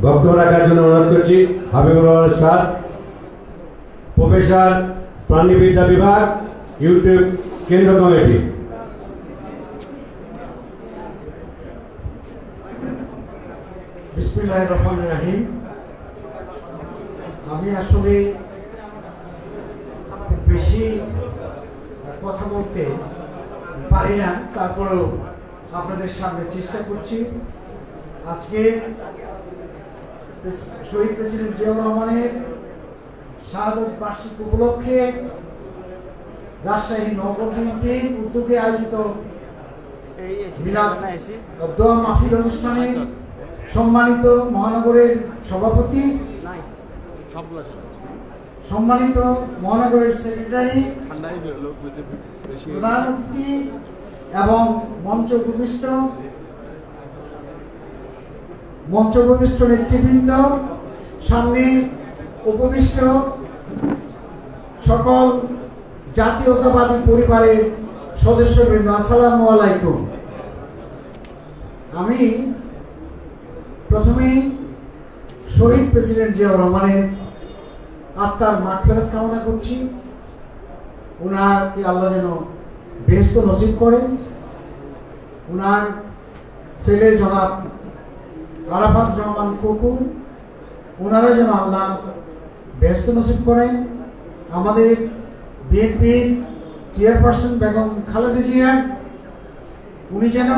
বক্তব্য রাখার জন্য অনুরোধ করছি হাবিবুর রহমান স্যার, প্রফেসর, প্রাণীবিদ্যা বিভাগ, ইউটিউব কেন্দ্র কমিটি। বিসমিল্লাহির রহমানির রহিম। আমি আসলে বেশি কথা বলতে পারি না, তারপরেও আপনাদের সামনে চেষ্টা করছি। আজকে শহীদ প্রেসিডেন্ট জিয়াউর রহমানের শাহাদত বার্ষিকী উপলক্ষে রাজশাহী নগর বিএনপির উদ্যোগে আয়োজিত মিলাদ দোয়া মাহফিল অনুষ্ঠানে সম্মানিত মহানগরের সভাপতি, সম্মানিত মহানগরের সেক্রেটারি, প্রধান অতিথি এবং মঞ্চ উপবিষ্ট নেতৃবৃন্দ, সামনে উপবিষ্ট সকল জাতীয়তাবাদী পরিবারের সদস্যবৃন্দ, আসসালামু আলাইকুম। আমি প্রথমেই শহীদ প্রেসিডেন্ট জিয়াউর রহমানের আত্মার মাগফিরাত কামনা করছি। উনারকে আল্লাহ যেন বেহেশত নসিব করেন। উনার ছেলে জনাব আরাফাত রহমান কুকু, ওনারা যেন আল্লাহ বেহেশত নসিব করেন। আমাদের বিএনপির চেয়ারপারসন বেগম খালেদা জিয়া, উনি যেন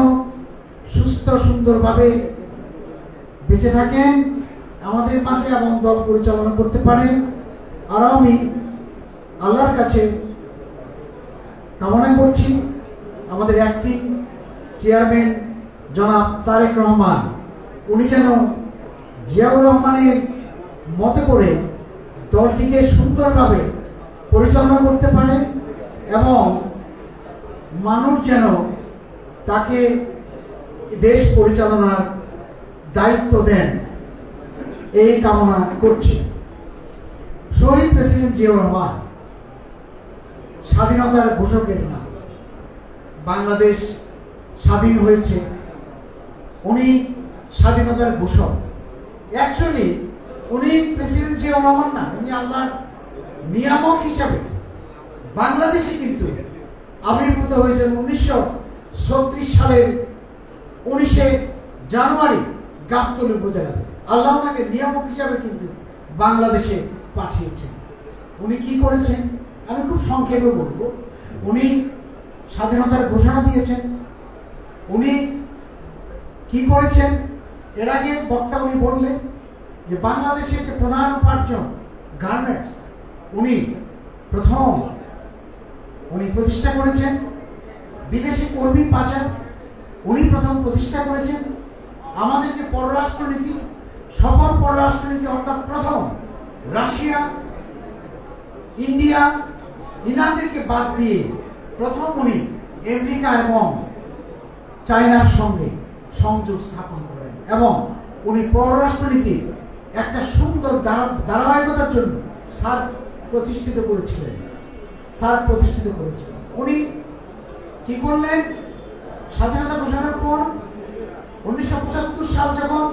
সুস্থ সুন্দরভাবে বেঁচে থাকেন আমাদের মাঝে এবং দল পরিচালনা করতে পারেন। আর আমি আল্লাহর কাছে কামনা করছি আমাদের অ্যাক্টিং চেয়ারম্যান জনাব তারেক রহমান, উনি যেন জিয়াউর রহমানের মতে করে দলটিকে সুন্দরভাবে পরিচালনা করতে পারেন এবং মানুষ যেন তাকে দেশ পরিচালনার দায়িত্ব দেন, এই কামনা করছি। শহীদ প্রেসিডেন্ট জিয়াউর রহমান স্বাধীনতার ঘোষকের নাম। বাংলাদেশ স্বাধীন হয়েছে, উনি স্বাধীনতার ঘোষক। অ্যাকচুয়ালি উনি প্রেসিডেন্ট জিয়াউর রহমান না, উনি আল্লাহর নিয়ামক হিসাবে বাংলাদেশে কিন্তু আবির্ভূত হয়েছেন 1936 সালের 19শে জানুয়ারি গাবতলী উপজেলাতে। আল্লাহ ওনাকে নিয়ামক হিসাবে কিন্তু বাংলাদেশে পাঠিয়েছেন। উনি কি করেছেন আমি খুব সংক্ষেপে বলবো। উনি স্বাধীনতার ঘোষণা দিয়েছেন। উনি কি করেছেন এর আগে বক্তা উনি বললেন যে বাংলাদেশের যে প্রধান উপার্জন গার্মেন্টস, উনি প্রতিষ্ঠা করেছেন। বিদেশি কর্মী পাচার উনি প্রথম প্রতিষ্ঠা করেছেন। আমাদের যে পররাষ্ট্রনীতি, সফল পররাষ্ট্রনীতি, অর্থাৎ প্রথম রাশিয়া, ইন্ডিয়া, ইনাদেরকে বাদ দিয়ে প্রথম উনি আমেরিকা এবং চায়নার সঙ্গে সংযোগ স্থাপন করেন। এবং উনি পররাষ্ট্রনীতি একটা সুন্দর ধারাবাহিকতার জন্য স্যার প্রতিষ্ঠিত করেছিলেন। উনি কি করলেন? স্বাধীনতা ঘোষণার পর 1975 সাল যখন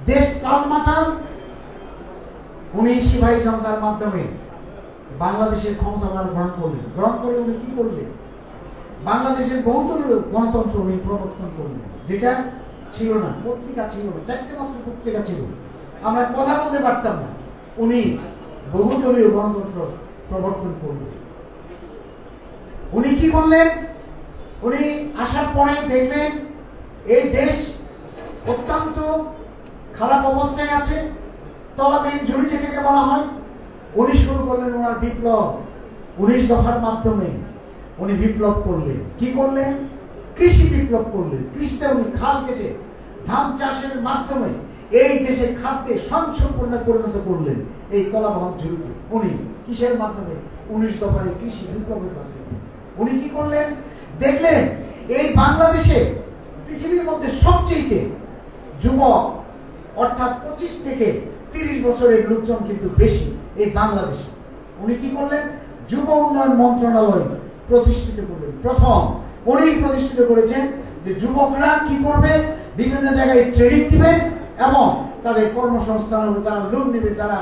দেশ টালমাটাল, উনি সিপাহী জনতার মাধ্যমে বাংলাদেশের ক্ষমতাভার গ্রহণ করে উনি কি করলেন? বাংলাদেশের বহুদলীয় গণতন্ত্র উনি প্রবর্তন করলেন, যেটা ছিল না, পত্রিকা ছিল না, 4টে মাত্র পত্রিকা ছিল, আমরা কথা বলতে পারতাম না। উনি বহুদলীয় গণতন্ত্র প্রবর্তন করলেন। উনি কি করলেন? উনি আসার পরে দেখলেন এই দেশ অত্যন্ত খারাপ অবস্থায় আছে, তলাবিহীন ঝুড়ি যেটাকে বলা হয়। উনি শুরু করলেন ওনার বিপ্লব। 19 দফার মাধ্যমে উনি বিপ্লব করলেন। কি করলেন? কৃষি বিপ্লব করলেন। কৃষিতে উনি খাল কেটে ধান চাষের মাধ্যমে এই দেশের খাদ্যে স্বয়ংসম্পূর্ণ পরিণত করলেন। এই তলাবহন ঝুড়িতে উনি কিসের মাধ্যমে? 19 দফার কৃষি বিপ্লবের মাধ্যমে। উনি কি করলেন? দেখলেন এই বাংলাদেশে পৃথিবীর মধ্যে সবচেয়ে যুবক, অর্থাৎ 25 থেকে 30 বছরের লোকজন কিন্তু বেশি এই বাংলাদেশে। উনি কি করলেন? যুব উন্নয়ন মন্ত্রণালয় প্রতিষ্ঠিত করলেন। প্রথম উনি প্রতিষ্ঠিত করেছেন যে যুবকরা কি করবে? বিভিন্ন জায়গায় ট্রেনিং দিবে এবং তাদের কর্মসংস্থান হবে, তারা লোন নেবে, তারা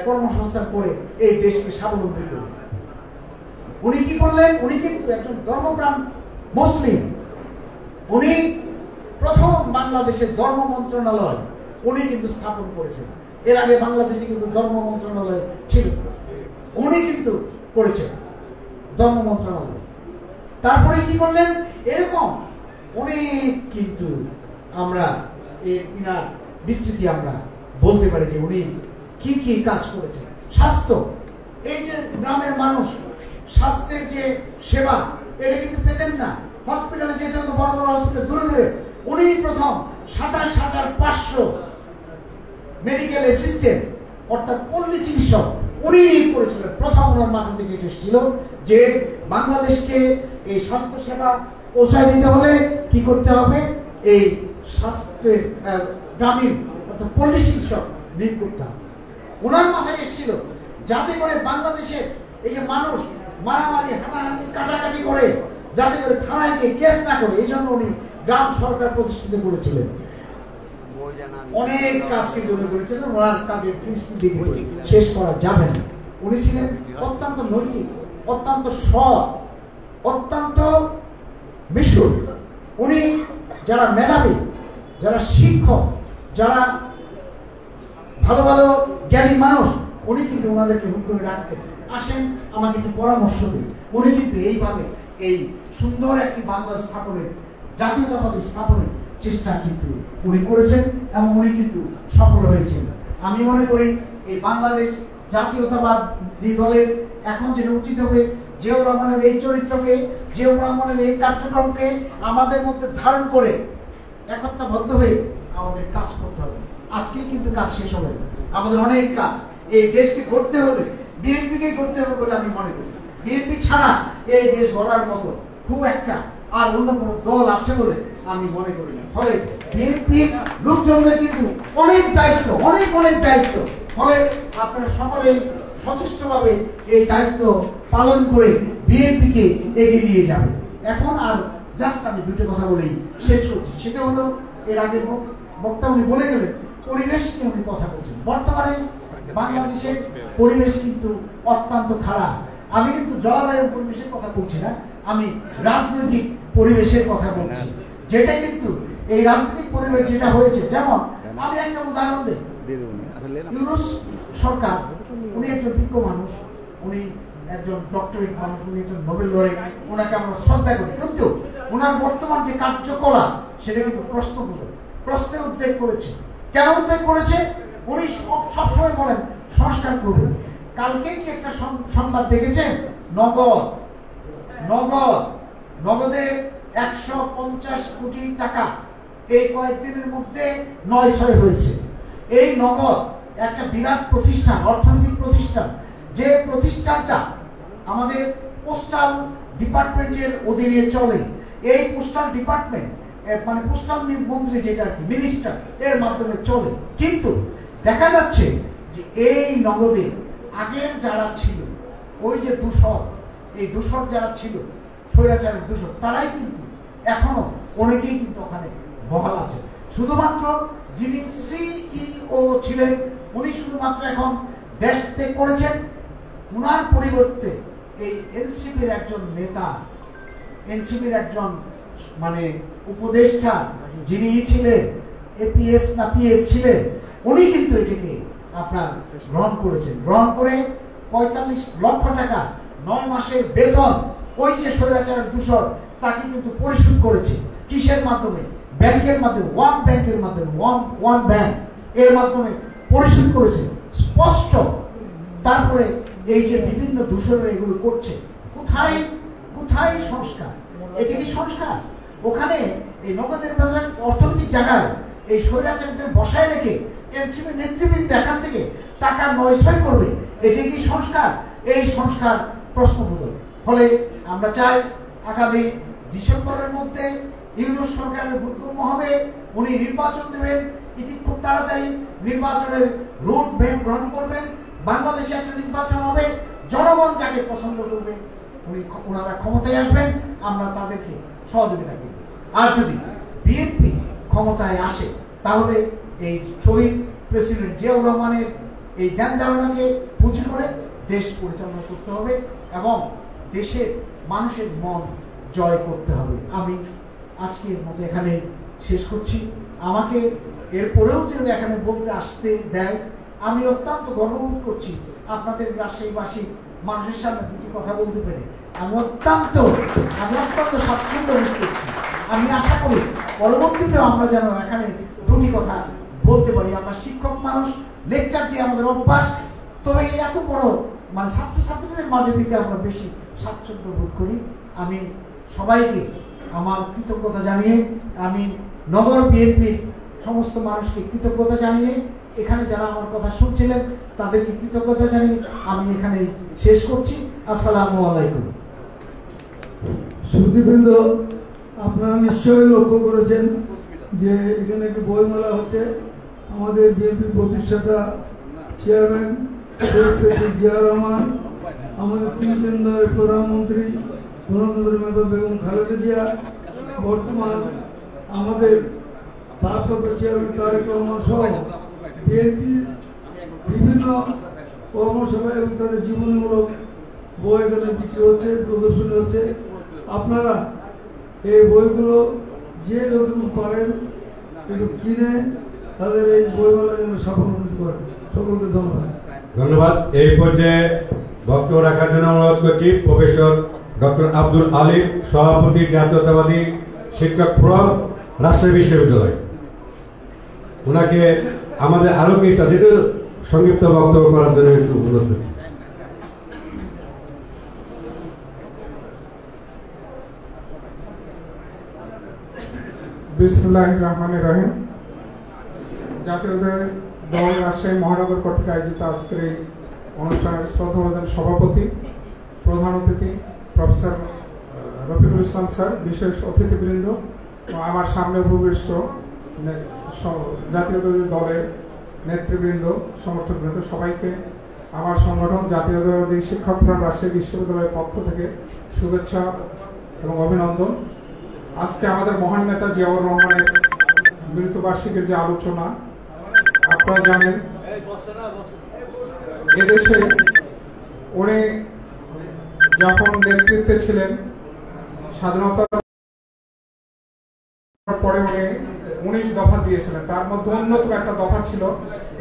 কর্মসংস্থান করে এই দেশকে স্বাবলম্বী করবে। উনি কি করলেন? উনি কিন্তু একজন ধর্মপ্রাণ মুসলিম। উনি প্রথম বাংলাদেশের ধর্ম মন্ত্রণালয় উনি কিন্তু স্থাপন করেছেন। এর আগে বাংলাদেশে কিন্তু ধর্ম মন্ত্রণালয় ছিল, উনি কিন্তু করেছেন ধর্ম মন্ত্রণালয়। তারপরে কি করলেন? এরকম অনেক কিন্তু আমরা এর বিস্তৃতি আমরা বলতে পারি যে উনি কি কি কাজ করেছেন। স্বাস্থ্য, এই যে গ্রামের মানুষ স্বাস্থ্যের যে সেবা এটা কিন্তু পেতেন না, হসপিটালে যেতে হতো, বড় বড় হসপিটাল দূরে দূরে। উনি প্রথম 27,500 মেডিকেল অ্যাসিস্ট্যান্ট অর্থাৎ পল্লী চিকিৎসক উনি করেছিলেন। প্রথম ওনার মাথা থেকে এটা ছিল যে বাংলাদেশকে এই স্বাস্থ্য সেবা পৌঁছায় দিতে হলে কি করতে হবে? এই স্বাস্থ্যের গ্রামীণ অর্থাৎ পল্লী চিকিৎসক নিয়োগ করতে হবে। ওনার মাথায় এসেছিল যাতে করে বাংলাদেশের এই যে মানুষ মারামারি, হানাহানি, কাটাকাটি করে যাতে করে থানায় যে কেস না করে, এই জন্য উনি গ্রাম সরকার প্রতিষ্ঠিত করেছিলেন। অনেক কাজ কিন্তু উনি করেছিলেন। ওনার কাজের পরিস্থিতি শেষ করা যাবে না। উনি ছিলেন অত্যন্ত নৈতিক, অত্যন্ত সৎ, অত্যন্ত মিশুর। উনি যারা মেধাবী, যারা শিক্ষক, যারা ভালো ভালো জ্ঞানী মানুষ, উনি কিন্তু ওনাদেরকে হুট করে ডাকতেন, আসেন আমাকে একটু পরামর্শ দিন। উনি কিন্তু এইভাবে এই সুন্দর একটি বাংলাদেশ স্থাপনের, জাতীয়তাবাদী স্থাপনের চেষ্টা কিন্তু উনি করেছেন এবং উনি কিন্তু সফল হয়েছেন। আমি মনে করি এই বাংলাদেশ জাতীয়তাবাদী দলের এখন যেটা উচিত হবে, জিয়াউর রহমানের এই চরিত্রকে, জিয়াউর রহমানের এই কার্যক্রমকে আমাদের মধ্যে ধারণ করে একতাবদ্ধ হয়ে আমাদের কাজ করতে হবে। আজকেই কিন্তু কাজ শেষ হবে না, আমাদের অনেক কাজ। এই দেশকে গড়তে হলে বিএনপিকে করতে হবে বলে আমি মনে করি। বিএনপি ছাড়া এই দেশ গড়ার মতো খুব একটা আর অন্য কোনো দল আছে বলে আমি মনে করি না। ফলে বিএনপির লোকজনদের কিন্তু অনেক দায়িত্ব, অনেক অনেক দায়িত্ব। ফলে আপনারা সকলেই সচেষ্টভাবে এই দায়িত্ব পালন করে বিএনপিকে এগিয়ে নিয়ে যাবে। এখন আর জাস্ট আমি দুটো কথা বলেই শেষ করছি। সেটা হলো, এর আগে বক্তা উনি বলে গেলেন পরিবেশ নিয়ে উনি কথা বলছেন। বর্তমানে বাংলাদেশের পরিবেশ কিন্তু অত্যন্ত খারাপ। আমি কিন্তু জলবায়ু পরিবেশের কথা বলছি না, আমি রাজনৈতিক পরিবেশের কথা বলছি। যেটা কিন্তু এই রাজনৈতিক পরিবেশ যেটা হয়েছে, যেমন আমি একটা উদাহরণ দিই। ইউনুস সরকার, উনি একজন বিজ্ঞ মানুষ, উনি একজন ডক্টরেট মানুষ, উনি একজন নোবেল লরেট, ওনাকে আমরা শ্রদ্ধা করি। কিন্তু ওনার বর্তমান যে কার্যকলাপ সেটা কিন্তু প্রশ্নের উদ্রেক করেছে। কেন উদ্রেক করেছে? উনি সবসময় বলেন সংস্কার করবেন। কালকে কি একটা সংবাদ দেখেছেন? নগদে 150 কোটি টাকা এই কয়েকদিনের মধ্যে 9-6 হয়েছে। এই নগদ একটা বিরাট প্রতিষ্ঠান, অর্থনৈতিক প্রতিষ্ঠান, যে প্রতিষ্ঠানটা আমাদের পোস্টাল ডিপার্টমেন্টের অধীনে চলে। এই পোস্টাল ডিপার্টমেন্ট মানে পোস্টাল মন্ত্রী যেটা আর কি মিনিস্টার এর মাধ্যমে চলে। কিন্তু দেখা যাচ্ছে যে এই নগদে আগের যারা ছিল ওই যে দূষক, এই দূষক যারা ছিল স্বৈরাচারের দূষক, তারাই কিন্তু এখনো অনেকেই কিন্তু ওখানে বহাল আছে। শুধুমাত্র যিনি সিইও ছিলেন উনি শুধুমাত্র এখন দেশ ত্যাগ করেছেন, উনার পরিবর্তে এই এনসিপির একজন নেতা, এনসিপির একজন মানে উপদেষ্টা যিনি ছিলেন, এপিএস না পিএস ছিলেন, উনি কিন্তু এটাকে আপনার গ্রহণ করেছেন। গ্রহণ করে 45 লক্ষ টাকা 9 মাসের বেতন ওই যে স্বৈরাচারের দূষণ তাকে কিন্তু পরিশোধ করেছে। কিসের মাধ্যমে? ব্যাংকের মাধ্যমে, ওয়ান ব্যাংকের মাধ্যমে, ওয়ান ব্যাংক এর মাধ্যমে পরিশোধ করেছে স্পষ্ট। তারপরে এই যে বিভিন্ন দূষণের এগুলো করছে, কোথায় কোথায় সংস্কার? এটি কি সংস্কার? ওখানে এই নগদের বাজার অর্থনৈতিক জায়গায় এই স্বৈরাচারীদের বসায় রেখে এনসিপি নেতৃবৃন্দ এখান থেকে টাকা নয়ছয় করবে, এটি কি সংস্কার? এই সংস্কার প্রশ্নবোধক। ফলে আমরা চাই আগামী ডিসেম্বরের মধ্যে ইউনিয়ন সরকারের বোধগম্য হবে, উনি নির্বাচন দেবেন, এটি খুব তাড়াতাড়ি নির্বাচনের রুট ম্যাপ গ্রহণ করবেন, বাংলাদেশে একটা নির্বাচন হবে, জনগণ যাকে পছন্দ করবে ওনারা ক্ষমতায় আসবেন, আমরা তাদেরকে সহযোগিতা করব। আর যদি বিএনপি ক্ষমতায় আসে তাহলে এই শহীদ প্রেসিডেন্ট জিয়াউর রহমানের এই ধ্যান ধারণাকে পুঁজি করে দেশ পরিচালনা করতে হবে এবং দেশের মানুষের মন জয় করতে হবে। আমি আজকের মতো এখানে শেষ করছি। আমাকে এরপরেও যদি এখানে বলতে আসতে দেয়, আমি অত্যন্ত গর্ববোধ করছি আপনাদের রাজশাহীবাসী মানুষের সামনে দুটি কথা বলতে পেরে। আমি অত্যন্ত স্বাচ্ছন্দ্য বোধ করছি। আমি আশা করি পরবর্তীতেও আমরা যেন এখানে দুটি কথা বলতে পারি। আমরা শিক্ষক মানুষ, লেকচার দিয়ে আমাদের অভ্যাস, তবে এত বড় মানে ছাত্রছাত্রীদের মাঝে দিতে আমরা বেশি স্বাচ্ছন্দ্য বোধ করি। আমি সবাইকে আমার কৃতজ্ঞতা জানিয়ে, আমি নগর বিএনপির সমস্ত মানুষকে কৃতজ্ঞতা জানিয়ে, এখানে যারা আমার কথা শুনছিলেন তাদেরকে কৃতজ্ঞতা জানিয়ে আমি এখানে শেষ করছি। আসসালামু আলাইকুম। সুধীবৃন্দ, আপনারা নিশ্চয়ই লক্ষ্য করেছেন যে এখানে একটি বইমেলা হচ্ছে। আমাদের বিএনপির প্রতিষ্ঠাতা চেয়ারম্যান জিয়াউর রহমান, আমাদের 3 কেন্দ্রের প্রধানমন্ত্রী গণতন্ত্র নেতা বেগম খালেদা জিয়া, বর্তমান আমাদের ভারপ্রাপ্ত চেয়ারম্যান তারেক রহমান সহ বিএনপির বিভিন্ন কর্মশালা এবং তাদের জীবনীমূলক বই এখানে বিক্রি হচ্ছে, প্রদর্শনী হচ্ছে। আপনারা এই বইগুলো যে যতটুকু পারেন একটু কিনে তাদের এই বইমেলা যেন সাফল্য করেন। সকলকে ধন্যবাদ। ধন্যবাদ। এই পর্যায়ে বক্তব্য রাখার জন্য অনুরোধ করছি প্রফেসর ডক্টর আব্দুল আলিম, সভাপতি জাতীয়তাবাদী শিক্ষক ফোরাম, রাজশাহী বিশ্ববিদ্যালয়। ওনাকে আমাদের আরো কিছু যেহেতু সংক্ষিপ্ত বক্তব্য করার জন্য একটু অনুরোধ করছি। বিসমিল্লাহির রহমানির রহিম। জাতীয় দল রাজশাহী মহানগর কর্তৃক আয়োজিত আজকের এই অনুষ্ঠানের শ্রদ্ধাভাজন সভাপতি, প্রধান অতিথি প্রফেসর রফিকুল ইসলাম স্যার, বিশেষ অতিথিবৃন্দ ও আমার সামনে উপবিষ্ট জাতীয় দলের নেতৃবৃন্দ, সমর্থকবৃন্দ, সবাইকে আমার সংগঠন জাতীয়তাবাদী শিক্ষক ফোরাম রাজশাহী বিশ্ববিদ্যালয়ের পক্ষ থেকে শুভেচ্ছা এবং অভিনন্দন। আজকে আমাদের মহান নেতা জিয়াউর রহমানের মৃত্যুবার্ষিকীর যে আলোচনা, আপনারা জানেন এদেশে উনি যখন নেতৃত্বে ছিলেন, স্বাধীনতার পরে উনি 19 দফা দিয়েছিলেন। তার মধ্যে অন্যতম একটা দফা ছিল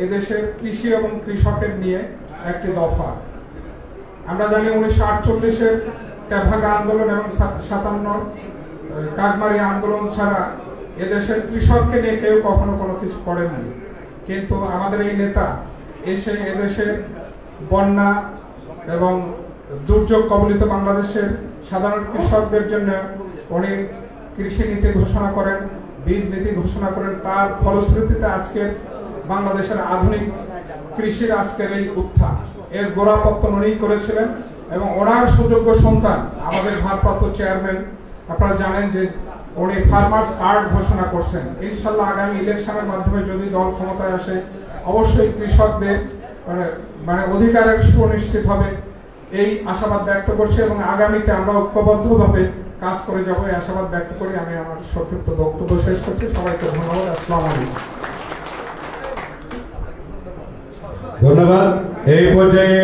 এদেশের কৃষি এবং কৃষকের নিয়ে একটি দফা। আমরা জানি 1948-এর তেভাগা আন্দোলন এবং 57 কাকমারি আন্দোলন ছাড়া এদেশের কৃষককে নিয়ে কেউ কখনো কোনো কিছু করেননি। কিন্তু আমাদের এই নেতা এসে এদেশের বন্যা এবং দুর্যোগ কবলিত বাংলাদেশের সাধারণ কৃষকদের জন্য উনি কৃষি নীতি ঘোষণা করেন, বীজ নীতি ঘোষণা করেন। তার ফলশ্রুতিতে আজকের বাংলাদেশের আধুনিক কৃষির আজকের এই উত্থান, এর গোড়াপত্তন উনি করেছিলেন। এবং ওনার সুযোগ্য সন্তান আমাদের ভারপ্রাপ্ত চেয়ারম্যান, আপনারা জানেন যে উনি ফার্মার্স কার্ড ঘোষণা করছেন। ইনশাল্লাহ আগামী ইলেকশনের মাধ্যমে যদি দল ক্ষমতায় আসে অবশ্যই কৃষকদের মানে অধিকারের সুনিশ্চিত হবে, এই আশাবাদ ব্যক্ত করছি এবং আগামীতে আমরা ঐক্যবদ্ধভাবে কাজ করে যাব এই আশাবাদ ব্যক্ত করি আমি আমার সংক্ষিপ্ত বক্তব্য শেষ করছি। সবাইকে ধন্যবাদ। আসসালামু আলাইকুম। ধন্যবাদ। এই পর্যায়ে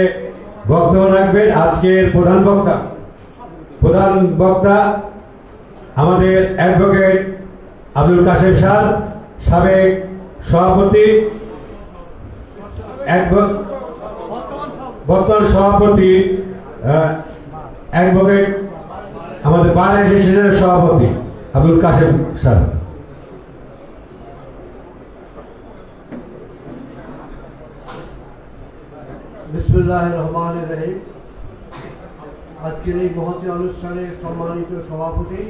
বক্তব্য রাখবেন আজকের প্রধান বক্তা আমাদের অ্যাডভোকেট আব্দুল কাশেম স্যার, সাবেক সভাপতি, বর্তমান সভাপতি অ্যাডভোকেট আমাদের বার অ্যাসোসিয়েশনের সভাপতি আব্দুল কাশেম স্যার। বিসমিল্লাহির রহমানির রহিম। আজকের এই মহতী অনুষ্ঠানে সম্মানিত সভাপতি,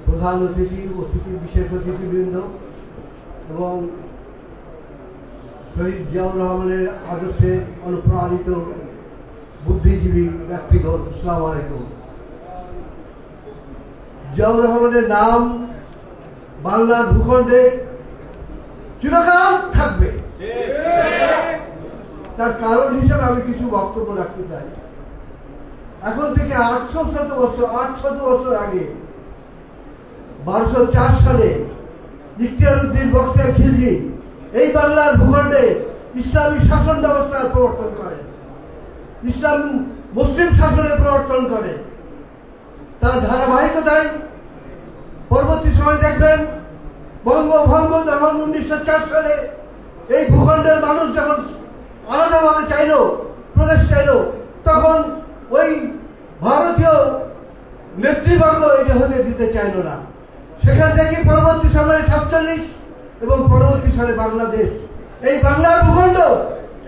প্রধান অতিথি, বিশেষ অতিথিবৃন্দ এবং শহীদ জিয়াউর রহমানের আদর্শে অনুপ্রাণিত বুদ্ধিজীবী ব্যক্তিগণ, আসসালামু আলাইকুম। জিয়াউর রহমানের নাম বাংলার ভূখণ্ডে চিরকাল থাকবে। তার কারণ হিসেবে আমি কিছু বক্তব্য রাখতে চাই। এখন থেকে 800 বছর আগে 1204 সালে ইখতিয়ার উদ্দিন বখতিয়ার খিলজি এই বাংলার ভূখণ্ডে ইসলামী শাসন ব্যবস্থার প্রবর্তন করে, ইসলাম মুসলিম শাসনের প্রবর্তন করে। তার ধারাবাহিকতায় পরবর্তী সময় দেখবেন বঙ্গভঙ্গ যখন 1904 সালে এই ভূখণ্ডের মানুষ যখন আলাদাভাবে চাইলো, প্রদেশ চাইলো, তখন ওই ভারতীয় নেতৃবর্গ এটা হতে দিতে চাইল না। সেখান থেকে পরবর্তী সময়ে 47 এবং পরবর্তী সালে বাংলাদেশ, এই বাংলার ভূখণ্ড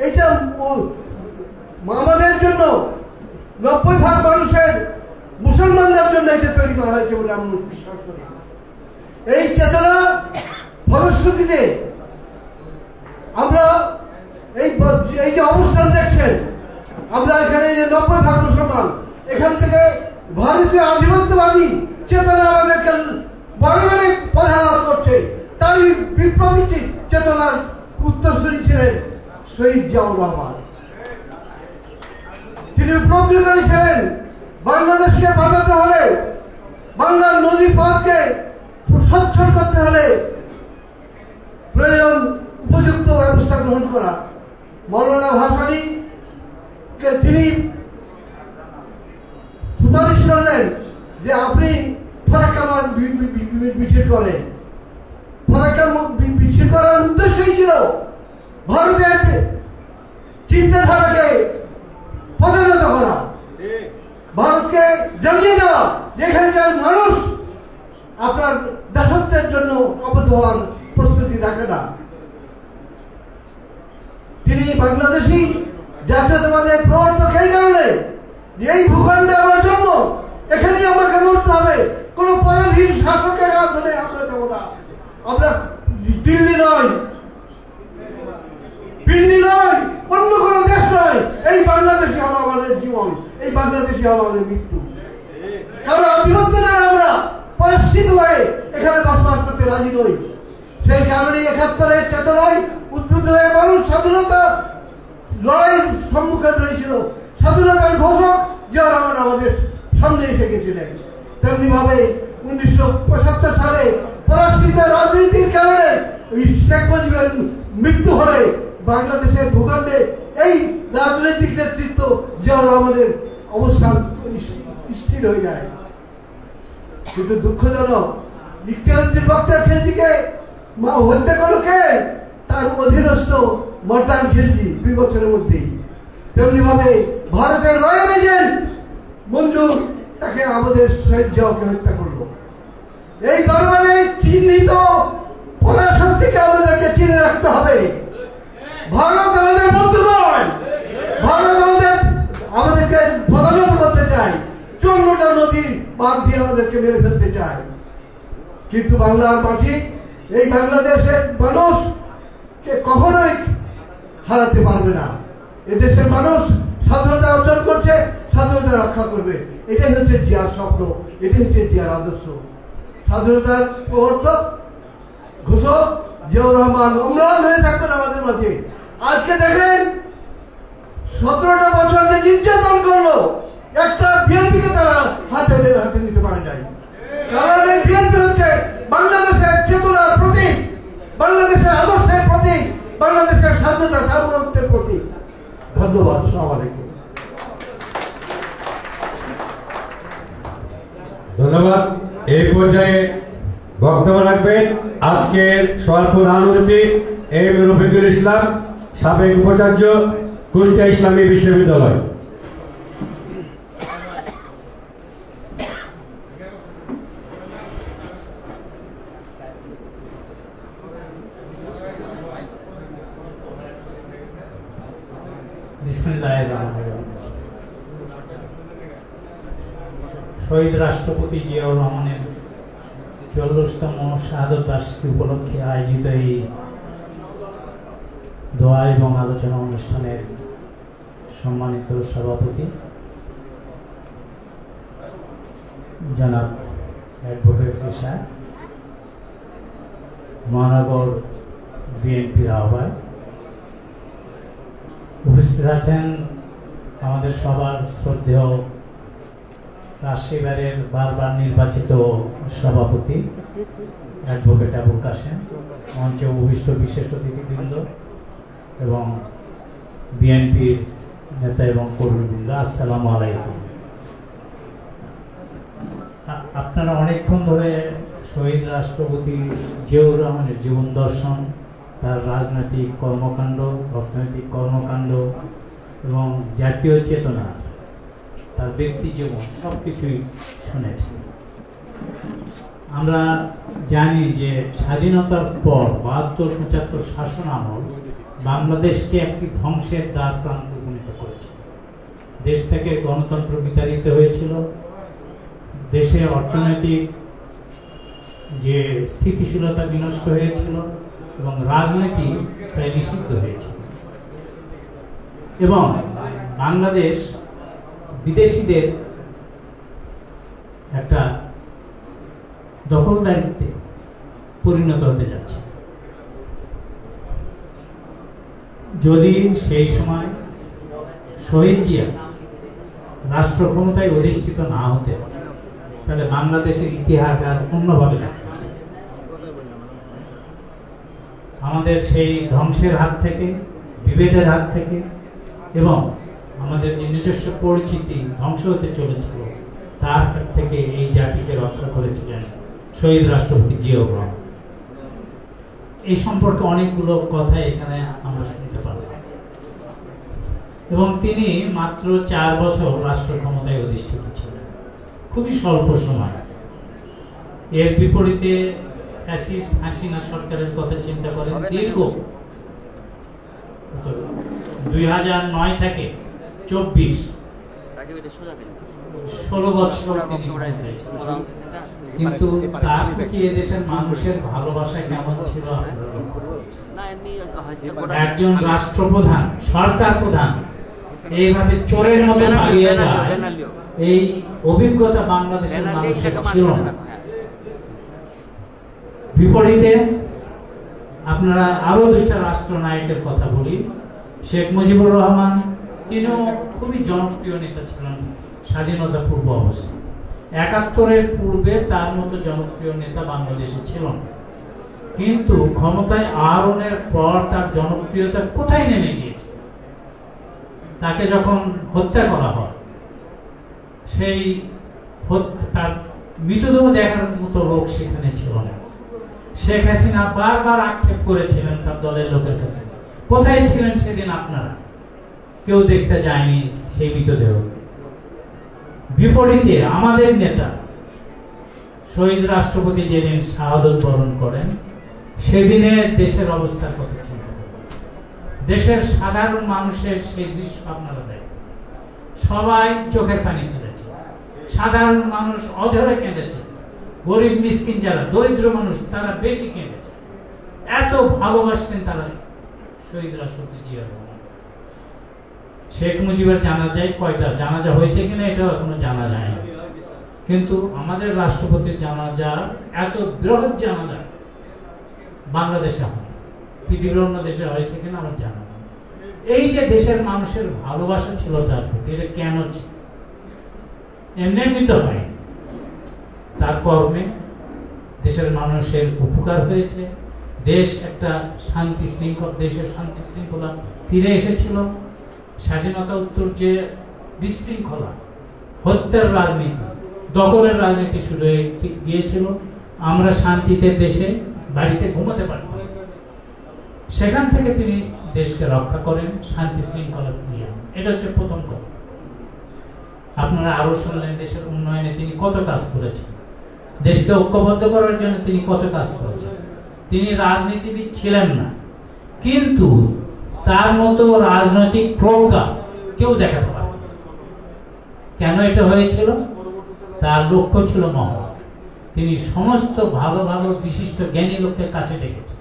এইটা আমাদের জন্য 90% মানুষের মুসলমানদের জন্য এটা তৈরি করা হয়েছে বলে আমি বিশ্বাস করি। এই চেতনা ফলশ্রুতিতে আমরা এই যে অবস্থান দেখছেন, আমরা এখানে যে 90% মুসলমান, এখান থেকে ভারতীয় আধিপত্যবাদী চেতনা আমাদেরকে বারে বারে পদাঘাত করছে। তাই বিপ্লবী চেতনার উত্তরসূরি ছিলেন শহীদ জিয়াউর রহমান। তিনি উপলব্ধি করেছিলেন বাংলাদেশকে বাঁচাতে হলে, বাংলার নদী পথকে সচ্ছল করতে হলে প্রয়োজন উপযুক্ত ব্যবস্থা গ্রহণ করা। মৌলানা ভাসানী তিনি সুপারিশ করলেন যে আপনি ফারাক্কা মিছিল করেন। ফারাক্কা মিছিল করার উদ্দেশ্যই ছিল ভারতের চিন্তাধারাকে পরিণত করা, ভারতকে জানিয়ে দেওয়া যেখানকার মানুষ আপনার দাসত্বের জন্য আবদ্ধ হওয়ার প্রস্তুতি রাখে না। তিনি বাংলাদেশি জাতীয়তাবাদের প্রবর্তক এই কারণে, এই ভূখণ্ডে আমার জন্ম, এখানেই আমাকে লড়তে হবে, কোন পরাধীন শাসকের আদলে আমরা যাব না। আমরা দিল্লি নয়, পিন্ডি নয়, অন্য কোন দেশ নয়, এই বাংলাদেশি হলো আমাদের জীবন, এই বাংলাদেশি হলো আমাদের মৃত্যু। কারণ আধিপত্য দ্বারা আমরা পরিস্থিত হয়ে এখানে বসবাস করতে রাজি নই। সেই কারণে 71-এর চেতনায় উদ্বুদ্ধ হয়ে মানুষ স্বাধীনতা লড়াইয়ের সম্মুখীন হয়েছিল। স্বাধীনতার ঘোষক জিয়াউর রহমান আমাদের সামনে এসে গেছিলেন। তেমনি ভাবে 1975 সালে পরাশ্রিত রাজনীতির কারণে শেখ মুজিবের মৃত্যু হলে বাংলাদেশের ভূখণ্ডে এই রাজনৈতিক নেতৃত্ব জিয়াউর রহমানের অবস্থান স্থির হয়ে যায়। কিন্তু দুঃখজনক, ইখতিয়ার উদ্দিন বখতিয়ার খিলজিকে হত্যা করল কে? তার অধীনস্থ মর্দান খিলজি 2 বছরের মধ্যেই। তেমনি ভাবে ভারতের রয়্যাল এজেন্ট মঞ্জুর তাকে আমাদের শহীদ জিয়াকে হত্যা করলো। এই দরবারে চিহ্নিত পরাশক্তিকে আমাদেরকে চিনে রাখতে হবে। ভারত আমাদের বন্ধু নয়, ভারত আমাদেরকে পদানত করতে চায়, 14টা নদী বাদ দিয়ে আমাদেরকে মেরে ফেলতে চায়। কিন্তু বাংলার মাটি, এই বাংলাদেশের মানুষকে কখনোই হারাতে পারবে না। এদেশের মানুষ স্বাধীনতা অর্জন করছে, স্বাধীনতা রক্ষা করবে। এটাই হচ্ছে জিয়ার স্বপ্ন, এটাই হচ্ছে জিয়ার আদর্শ। স্বাধীনতার প্রবর্তক ঘোষক জিয়াউর রহমান অম্লান হয়ে থাকবেন আমাদের মাঝে। আজকে দেখেন 17টা বছর যে নির্যাতন করলো, একটা বিএনপিকে তারা হাতে নিতে পারে নাই। কারণ এই বিএনপি হচ্ছে বাংলাদেশের চেতনার প্রতীক, বাংলাদেশের আদর্শের প্রতীক, বাংলাদেশের স্বাধীনতা সার্বভৌমত্বের প্রতীক। ধন্যবাদ। আসসালামু আলাইকুম। ধন্যবাদ। এই পর্যায়ে বক্তব্য রাখবেন আজকের সভার প্রধান অতিথি এম রফিকুল ইসলাম, সাবেক উপাচার্য, কুষ্টিয়া ইসলামী বিশ্ববিদ্যালয়। শহীদ রাষ্ট্রপতি জিয়াউর রহমানের 40তম শাহাদত বার্ষিকী উপলক্ষে আয়োজিত এই দোয়া এবং আলোচনা অনুষ্ঠানের সম্মানিত সভাপতি জনাব অ্যাডভোকেট সাহেব, মহানগর বিএনপির আহ্বায়ক, উপস্থিত আছেন আমাদের সবার শ্রদ্ধেয় রাজশাহীবারের বারবার নির্বাচিত সভাপতি অ্যাডভোকেট আবুল কাশেম, মঞ্চে উপবিষ্ট বিশেষ অতিথিবৃন্দ এবং বিএনপির নেতা এবং কর্মীবৃন্দ, আসসালামু আলাইকুম। আপনারা অনেকক্ষণ ধরে শহীদ রাষ্ট্রপতি জিয়াউর রহমানের জীবন দর্শন, তার রাজনৈতিক কর্মকাণ্ড, অর্থনৈতিক কর্মকাণ্ড এবং জাতীয় চেতনা, তার ব্যক্তি জীবন সবকিছুই শুনেছি। আমরা জানি যে স্বাধীনতার পর 72-75 শাসন আমল বাংলাদেশকে একটি ধ্বংসের দ্বার প্রান্তে উপনীত করেছিল। দেশ থেকে গণতন্ত্র বিতাড়িত হয়েছিল, দেশে অর্থনৈতিক যে স্থিতিশীলতা বিনষ্ট হয়েছিল এবং রাজনীতি প্রায় নিষিদ্ধ হয়েছিল এবং বাংলাদেশ বিদেশিদের একটা দখলদারিত্বে পরিণত হতে যাচ্ছে। যদি সেই সময় শহীদ জিয়া রাষ্ট্র ক্ষমতায় অধিষ্ঠিত না হতে, তাহলে বাংলাদেশের ইতিহাস আজ অন্যভাবে থাকত। আমাদের সেই ধ্বংসের হাত থেকে, বিভেদের হাত থেকে এবং আমাদের যে নিজস্ব পরিচিতি ধ্বংস হতে চলেছিল তার হাত থেকে এই জাতিকে রক্ষা করেছিলেন শহীদ রাষ্ট্রপতি জিয়াউর রহমান। এই সম্পর্কে অনেকগুলো কথা এখানে আমরা শুনতে পারলাম এবং তিনি মাত্র 4 বছর রাষ্ট্র ক্ষমতায় অধিষ্ঠিত ছিলেন, খুবই স্বল্প সময়। এর বিপরীতে ফ্যাসিস্ট হাসিনা সরকারের কথা চিন্তা করেন, দীর্ঘ 2009 থেকে 24 16 বছর কিন্তু তার প্রতি এদেশের মানুষের ভালোবাসা কেমন ছিল একজন রাষ্ট্রপ্রধান, সরকার প্রধান এইভাবে চোরের মতো পালিয়ে যায়, এই অভিজ্ঞতা বাংলাদেশের মানুষের ছিল না। বিপরীতে আপনারা আরো 2টা রাষ্ট্রনায়কের কথা বলি। শেখ মুজিবুর রহমান, তিনিও খুবই জনপ্রিয় নেতা ছিলেন স্বাধীনতা পূর্ব অবস্থা। 71-এর পূর্বে তার মতো জনপ্রিয় নেতা বাংলাদেশে ছিল না, কিন্তু ক্ষমতায় আরোহণের পর তার জনপ্রিয়তা কোথায় নেমে গিয়েছে। তাকে যখন হত্যা করা হয়, সেই তার মৃতদেহ দেখার মতো লোক সেখানে ছিল না। শেখ হাসিনা বারবার আক্ষেপ করেছিলেন তার দলের লোকের কাছে, কোথায় ছিলেন সেদিন আপনারা, কেউ দেখতে যায়নি সেই মৃতদেহ। বিপরীতে আমাদের নেতা শহীদ রাষ্ট্রপতি যেদিন শাহাদত বরণ করেন, সেদিনে দেশের অবস্থার কথা চিন্তা করেন। দেশের সাধারণ মানুষের সেই দৃশ্য আপনারা দেখেন, সবাই চোখের পানি ফেলেছে, সাধারণ মানুষ অঝরে কেঁদেছে, গরিব মিসকিন যারা দরিদ্র মানুষ তারা বেশি কেঁদেছে। এত ভালোবাসতেন তারা শহীদ রাষ্ট্রপতি জিয়া রহমান। শেখ মুজিবের জানাজায় কয়টা জানাজা হয়েছে কিনা এটাও এখনো জানা যায় না, কিন্তু আমাদের রাষ্ট্রপতির জানাজা এত বৃহৎ জানাজা বাংলাদেশে হয়, পৃথিবীর অন্য দেশে হয়েছে কিনা আমার জানা নেই। এই যে দেশের মানুষের ভালোবাসা ছিল তার প্রতি, এটা কেন ছিল? এমনি তো হয়, তার কর্মে দেশের মানুষের উপকার হয়েছে, দেশ একটা শান্তি শৃঙ্খলা, দেশের শান্তি শৃঙ্খলা ফিরে এসেছিল। স্বাধীনতা উত্তর যে বিশৃঙ্খলা, হত্যার রাজনীতি, দখলের রাজনীতি শুরু হয়ে গিয়েছিল, আমরা শান্তিতে দেশে বাড়িতে ঘুমাতে পারতাম। সেখান থেকে তিনি দেশকে রক্ষা করেন, শান্তি শৃঙ্খলা ফিরিয়ে আনেন। এটা হচ্ছে প্রথম কথা। আপনারা আরো শুনলেন দেশের উন্নয়নে তিনি কত কাজ করেছেন, দেশকে ঐক্যবদ্ধ করার জন্য তিনি কত কাজ করেছেন। তিনি রাজনীতিবিদ ছিলেন না, কিন্তু তার মতো রাজনৈতিক প্রজ্ঞা কেউ দেখাতে পারে। কেন এটা হয়েছিল? তার লক্ষ্য ছিল মহৎ। তিনি সমস্ত ভালো ভালো বিশিষ্ট জ্ঞানী লোকের কাছে ডেকেছেন।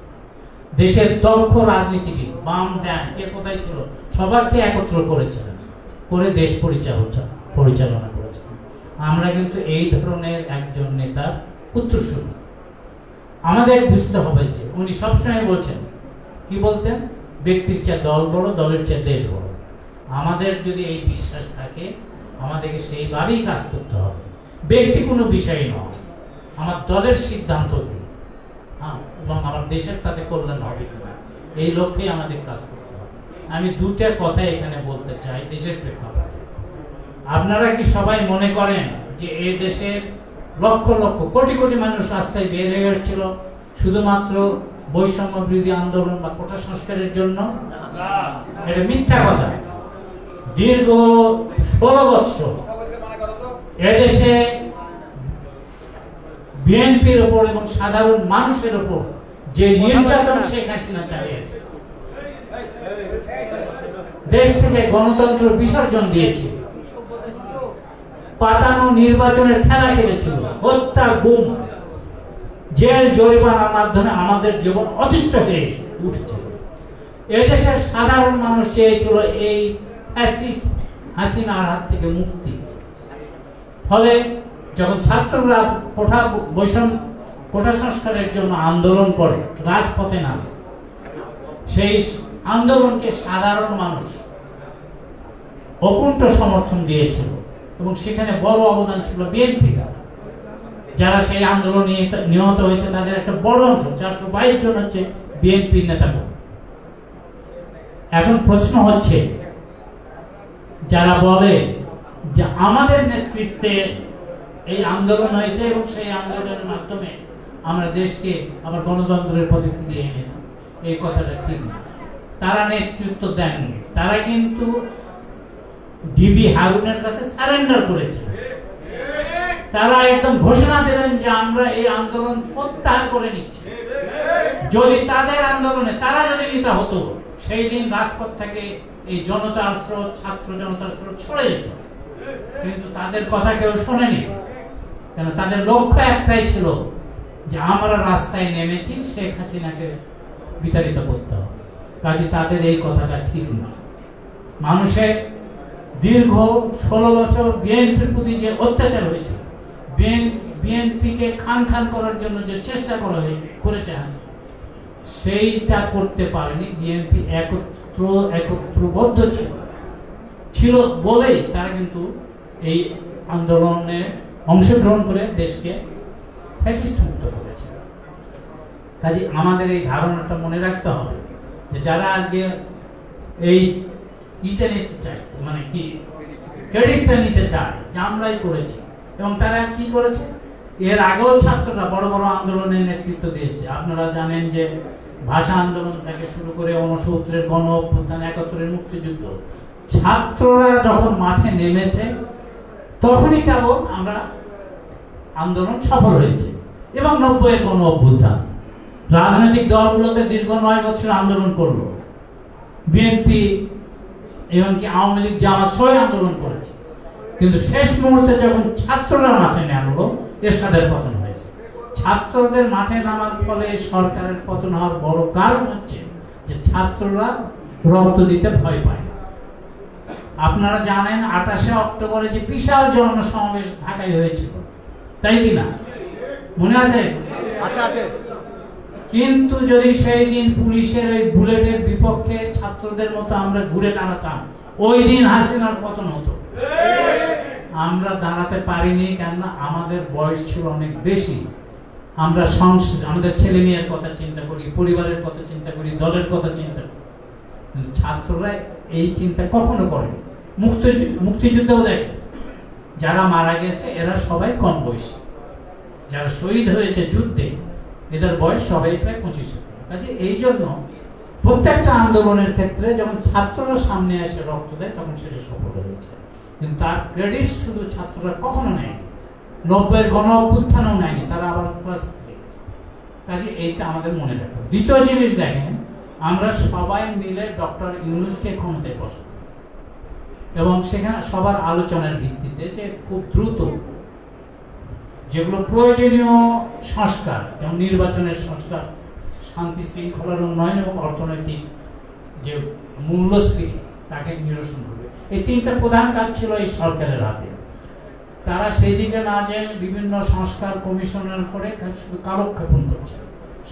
দেশের দক্ষ রাজনীতিবিদ, বাম ডান কে কোথায় ছিল, সবাইকে একত্র করেছিলেন, করে দেশ পরিচালনা করেছিলেন। আমরা কিন্তু এই ধরনের একজন নেতার উত্তরসূরি। আমাদের বুঝতে হবে যে উনি সবসময় বলছেন, কি বলতেন, ব্যক্তির চেয়ে দল বড়, দলের চেয়ে দেশ বড়। আমাদের যদি এই বিশ্বাস থাকে, আমাদেরকে সেইভাবেই কাজ করতে হবে। ব্যক্তি কোনো বিষয় নয়, আমার দলের সিদ্ধান্ত কি, এবং আমার দেশের তাতে কল্যাণ হবে কিনা, এই লক্ষ্যেই আমাদের কাজ করতে হবে। আমি দুটা কথা এখানে বলতে চাই দেশের প্রেক্ষাপটে। আপনারা কি সবাই মনে করেন যে এই দেশের লক্ষ লক্ষ কোটি কোটি মানুষ রাস্তায় বের হয়ে এসেছিল শুধুমাত্র বৈষম্য বিরোধী আন্দোলন বা কোটা সংস্কারের জন্য? এটা মিথ্যা কথা। দীর্ঘ 16 বছর এদেশে বিএনপির উপর এবং সাধারণ মানুষের উপর যে নির্যাতন শেখ হাসিনা চালিয়েছে, দেশ থেকে গণতন্ত্র বিসর্জন দিয়েছে, পাতানো নির্বাচনের খেলা খেলেছিল, হত্যা, গুম, জেল, জরিমানার মাধ্যমে আমাদের জীবন অতিষ্ঠ হয়ে উঠেছিল। এদেশের সাধারণ মানুষ চেয়েছিল এই ফ্যাসিস্ট হাসিনার হাত থেকে মুক্তি। ফলে যখন ছাত্ররা কোটা সংস্কারের জন্য আন্দোলন করে, রাজপথে নামে, সেই আন্দোলনকে সাধারণ মানুষ অকুণ্ঠ সমর্থন দিয়েছিল এবং সেখানে বড় অবদান ছিল বিএনপি। যারা সেই আন্দোলনে নিহত হয়েছে তাদের একটা বড় অংশ, 422 জন হচ্ছে বিএনপির নেতারা। এখন প্রশ্ন হচ্ছে, যারা বলে যে আমাদের নেতৃত্বে এই আন্দোলন হয়েছে এবং সেই আন্দোলনের মাধ্যমে আমরা দেশকে আবার গণতন্ত্রের পথে ফিরিয়ে এনেছি, এই কথাটা ঠিক না। তারা নেতৃত্ব দেননি, তারা কিন্তু ডিবি হারুনের কাছে সারেন্ডার করেছে। তারা একদম ঘোষণা দিলেন যে আমরা এই আন্দোলন প্রত্যাহার করে নিচ্ছি। যদি তাদের আন্দোলনে তারা যদি নেতা হতো, সেই দিন রাজপথ থেকে এই জনতার স্রোত, ছাত্র জনতার স্রোত ছড়ে যেত, কিন্তু তাদের কথা কেউ শোনেনি। কেন? তাদের লক্ষ্য একটাই ছিল যে আমরা রাস্তায় নেমেছি শেখ হাসিনাকে বিতাড়িত করতে হবে। কাজে তাদের এই কথাটা ঠিক না। মানুষের দীর্ঘ 16 বছর বিএনপির প্রতি যে অত্যাচার হয়েছে, বিএনপিকে খান খান করার জন্য যে চেষ্টা করেছে সেইটা করতে পারেনি। বিএনপি একত্রবদ্ধ ছিল বলেই তারা কিন্তু এই আন্দোলনে অংশগ্রহণ করে দেশকে ফ্যাসিস্ট মুক্ত করেছে। কাজে আমাদের এই ধারণাটা মনে রাখতে হবে যে যারা আজকে এই ইটা নিতে চায়, মানে কি ক্রেডিটটা নিতে চায় যে আমরাই করেছি, এবং তারা কি করেছে, এর আগেও ছাত্ররা বড় বড় আন্দোলনে নেতৃত্ব দিয়েছে। আপনারা জানেন যে ভাষা আন্দোলন থেকে শুরু করে 69-এর গণ অভ্যুত্থান, 71-এর মুক্তিযুদ্ধ, ছাত্ররা যখন মাঠে নেমেছে তখনই কেবল আমরা আন্দোলন সফল হয়েছে। এবং 90-এর গণ অভ্যুত্থান, রাজনৈতিক দলগুলোতে দীর্ঘ 9 বছর আন্দোলন করলো, বিএনপি এমনকি আওয়ামী লীগ, জামাত সবাই আন্দোলন করেছে, কিন্তু শেষ মুহূর্তে যখন ছাত্ররা মাঠে নামলো এরশাদের পতন হয়েছে। ছাত্রদের মাঠে নামার ফলে সরকারের পতন হওয়ার বড় কারণ হচ্ছে যে ছাত্ররা রক্ত দিতে ভয় পায়। আপনারা জানেন 28শে অক্টোবরে যে বিশাল জনসমাবেশ ঢাকায় হয়েছিল, তাই কি না? মনে আছে? আচ্ছা আছে। কিন্তু যদি সেই দিন পুলিশের ওই বুলেটের বিপক্ষে ছাত্রদের মতো আমরা ঘুরে দাঁড়াতাম, ওই দিন হাসিনার পতন হতো। আমরা দাঁড়াতে পারিনি, কেননা আমাদের বয়স ছিল অনেক বেশি। আমরা আমাদের ছেলে মেয়ের কথা চিন্তা করি, পরিবারের কথা চিন্তা করি, দলের কথা চিন্তা করি। ছাত্ররা এই চিন্তা কখনো করেনি। মুক্তিযুদ্ধও দেখে যারা মারা গেছে এরা সবাই কম বয়সী, যারা শহীদ হয়েছে যুদ্ধে এদের বয়স সবাই প্রায় 25। কাজে এই জন্য প্রত্যেকটা আন্দোলনের ক্ষেত্রে যখন ছাত্ররা সামনে এসে রক্ত দেয় তখন সেটা সফল হয়েছে। কিন্তু তার ক্রেডিট শুধু ছাত্ররা কখনো নেয়নি, 90-এর গণ অভ্যুত্থানও নেয়নি, তারা আবার প্লাস। কাজে এইটা আমাদের মনে রাখতে। দ্বিতীয় জিনিস দেখেন, আমরা সবাই মিলে ডক্টর ইউনূসকে ক্ষমতায় বসাবো এবং সেখানে সবার আলোচনার ভিত্তিতে যে খুব দ্রুত যেগুলো প্রয়োজনীয় সংস্কার, যেমন নির্বাচনের সংস্কার, শান্তি শৃঙ্খলার উন্নয়ন এবং অর্থনৈতিক যে মূল্যস্ফীতি তাকে নিরসন করবে, এই তিনটা প্রধান কাজ ছিল এই সরকারের হাতে। তারা সেই দিকে না যেয়ে বিভিন্ন সংস্কার কমিশনের করে শুধু কালক্ষেপণ করছে,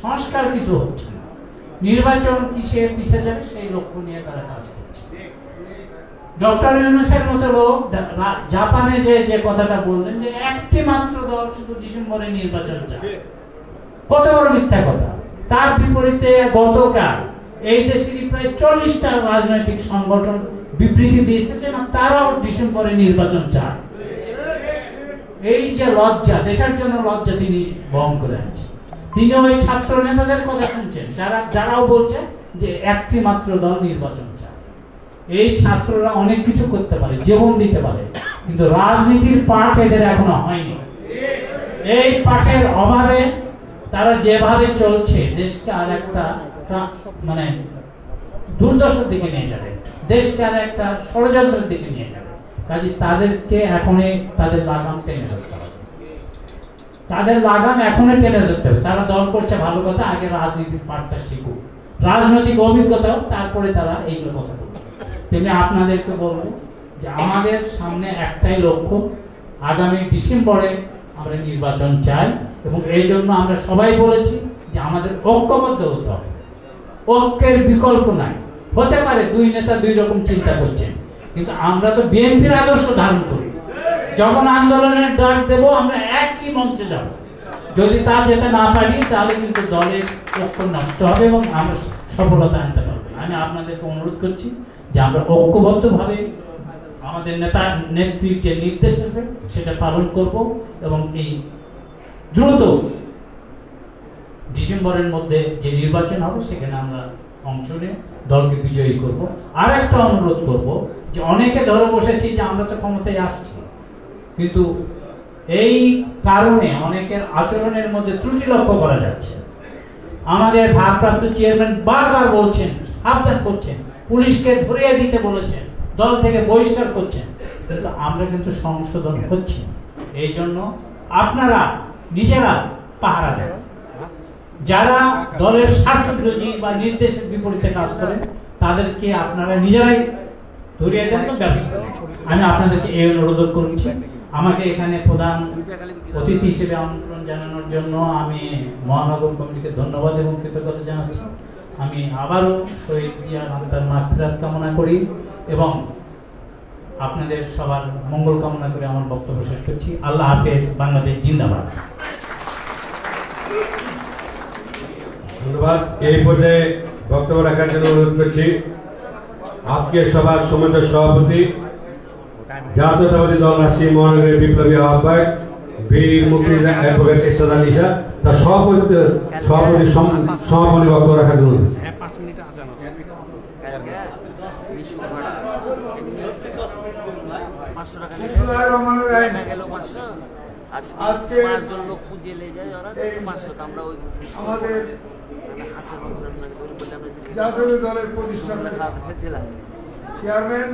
সংস্কার কিছু হচ্ছে না। নির্বাচন কিসে পিছিয়ে যাবে সেই লক্ষ্য নিয়ে তারা কাজ করছে। ডক্টর ইউনূসের মতো লোক জাপানে যে কথাটা বললেন যে একটি মাত্র দল শুধু ডিসেম্বরে নির্বাচন চায়, কত বড় মিথ্যা কথা। তার বিপরীতে গতকাল এই দেশের প্রায় 40টা রাজনৈতিক সংগঠন বিবৃতি দিয়েছে যে না, তারাও ডিসেম্বরে নির্বাচন চায়। এই যে লজ্জা, দেশের জন্য লজ্জা তিনি বহন করে আনছেন। তিনি ওই ছাত্র নেতাদের কথা শুনছেন যারাও বলছে যে একটি মাত্র দল নির্বাচন চায়। এই ছাত্ররা অনেক কিছু করতে পারে, জীবন দিতে পারে, কিন্তু রাজনীতির পাঠ এদের এখনো হয়নি। এই পাঠের অভাবে তারা যেভাবে চলছে দেশকে আর একটা মানে দুর্দশার দিকে নিয়ে যাবে, দেশকে আর একটা ষড়যন্ত্রের দিকে নিয়ে যাবে। কাজে তাদেরকে এখনই তাদের লাগাম টেনে ধরতে হবে, তাদের লাগাম এখনই টেনে ধরতে হবে। তারা দল করছে ভালো কথা, আগে রাজনীতির পাঠটা শিখুক, রাজনৈতিক অভিজ্ঞতা, তারপরে তারা এইগুলো কথা বলবে। তেমনি আপনাদেরকে বলবো যে আমাদের সামনে একটাই লক্ষ্য, আগামী ডিসেম্বরে আমরা নির্বাচন চাই এবং এই জন্য আমরা সবাই বলেছি যে আমাদের ঐক্যবদ্ধ হতে হবে। ঐক্যের বিকল্প নাই। হতে পারে দুই নেতা দুই রকম চিন্তা করছেন, কিন্তু আমরা তো বিএনপির আদর্শ ধারণ করি। যখন আন্দোলনের ডাক দেব আমরা একই মঞ্চে যাব। যদি তা যেতে না পারি তাহলে কিন্তু দলের ঐক্য নষ্ট হবে এবং আমরা সফলতা আনতে পারবো। আমি আপনাদেরকে অনুরোধ করছি যে আমরা ঐক্যবদ্ধভাবে আমাদের নেত্রীর যে নির্দেশ হবে সেটা পালন করব এবং এই দ্রুত ডিসেম্বরের মধ্যে যে নির্বাচন হবে সেখানে আমরা অংশ নিয়ে দলকে বিজয়ী করব। আর একটা অনুরোধ করব যে অনেকে ধরে বসেছি যে আমরা তো ক্ষমতায় আসছি, কিন্তু এই কারণে অনেকের আচরণের মধ্যে ত্রুটি লক্ষ্য করা যাচ্ছে। আমাদের ভারপ্রাপ্ত চেয়ারম্যান বারবার বলছেন, আবদার করছেন, পুলিশকে ধরিয়ে দিতে বলেছেন, দল থেকে বহিষ্কার করছেন, কিন্তু আমরা কিন্তু সংশোধন হচ্ছি। এই জন্য আপনারা নিজেরা পাহারা দেন। যারা দলের স্বার্থ বিরোধী বা নির্দেশের বিপরীতে কাজ করেন তাদেরকে আপনারা নিজেরাই ধরিয়ে দেন তো ব্যবস্থা। আমি আপনাদেরকে এই অনুরোধ করছি। আমাকে এখানে প্রধান অতিথি হিসেবে আমন্ত্রণ জানানোর জন্য আমি মহানগর কমিটিকে ধন্যবাদ এবং কৃতজ্ঞতা জানাচ্ছি। আমি আবারও শহীদ জিয়ার আত্মার মাগফিরাত কামনা করি এবং আপনাদের সবার মঙ্গল কামনা করে আমার বক্তব্য শেষ করছি। আল্লাহ হাফেজ। বাংলাদেশ জিন্দাবাদ। ধন্যবাদ। এই পর্যায়ে বক্তব্য রাখার জন্য অনুরোধ করছি আজকের সভার সম্মানিত সভাপতি, জাতীয়তাবাদী দল রাজশাহী মহানগরের বিপ্লবী আহ্বায়ক বীর মুক্তিযোদ্ধা অ্যাডভোকেট এরশাদ আলী শাহ, তার সভাপতি সমাপনী বক্তব্য রাখার জন্য অনুরোধ। আজকে আমাদের জাতীয় দলের প্রতিষ্ঠাতা চেয়ারম্যান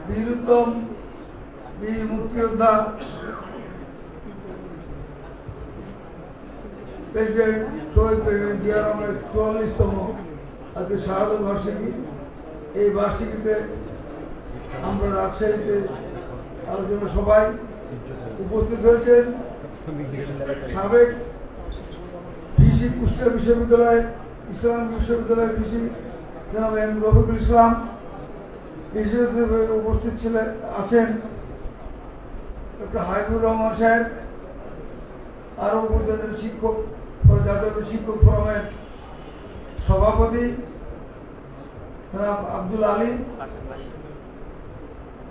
বীর উত্তম বীর মুক্তিযোদ্ধা প্রেসিডেন্ট শহীদ প্রেসিডেন্ট জিয়া রহমানের 44তম আজকে শাহাদত বার্ষিকী। এই বার্ষিকীতে আমরা রাজশাহীতে আলোচনা সবাই উপস্থিত হয়েছেন সাবেক ভিসি কুষ্টিয়া বিশ্ববিদ্যালয় ইসলামিক বিশ্ববিদ্যালয়ের ভিসি জনাব এম রফিকুল ইসলাম, হিসেবে উপস্থিত আছেন ডক্টর হাবিবুর রহমান সাহেব, আরও উপস্থিত শিক্ষক জাতীয় শিক্ষক ফোরামের সভাপতি জনাব আব্দুল আলী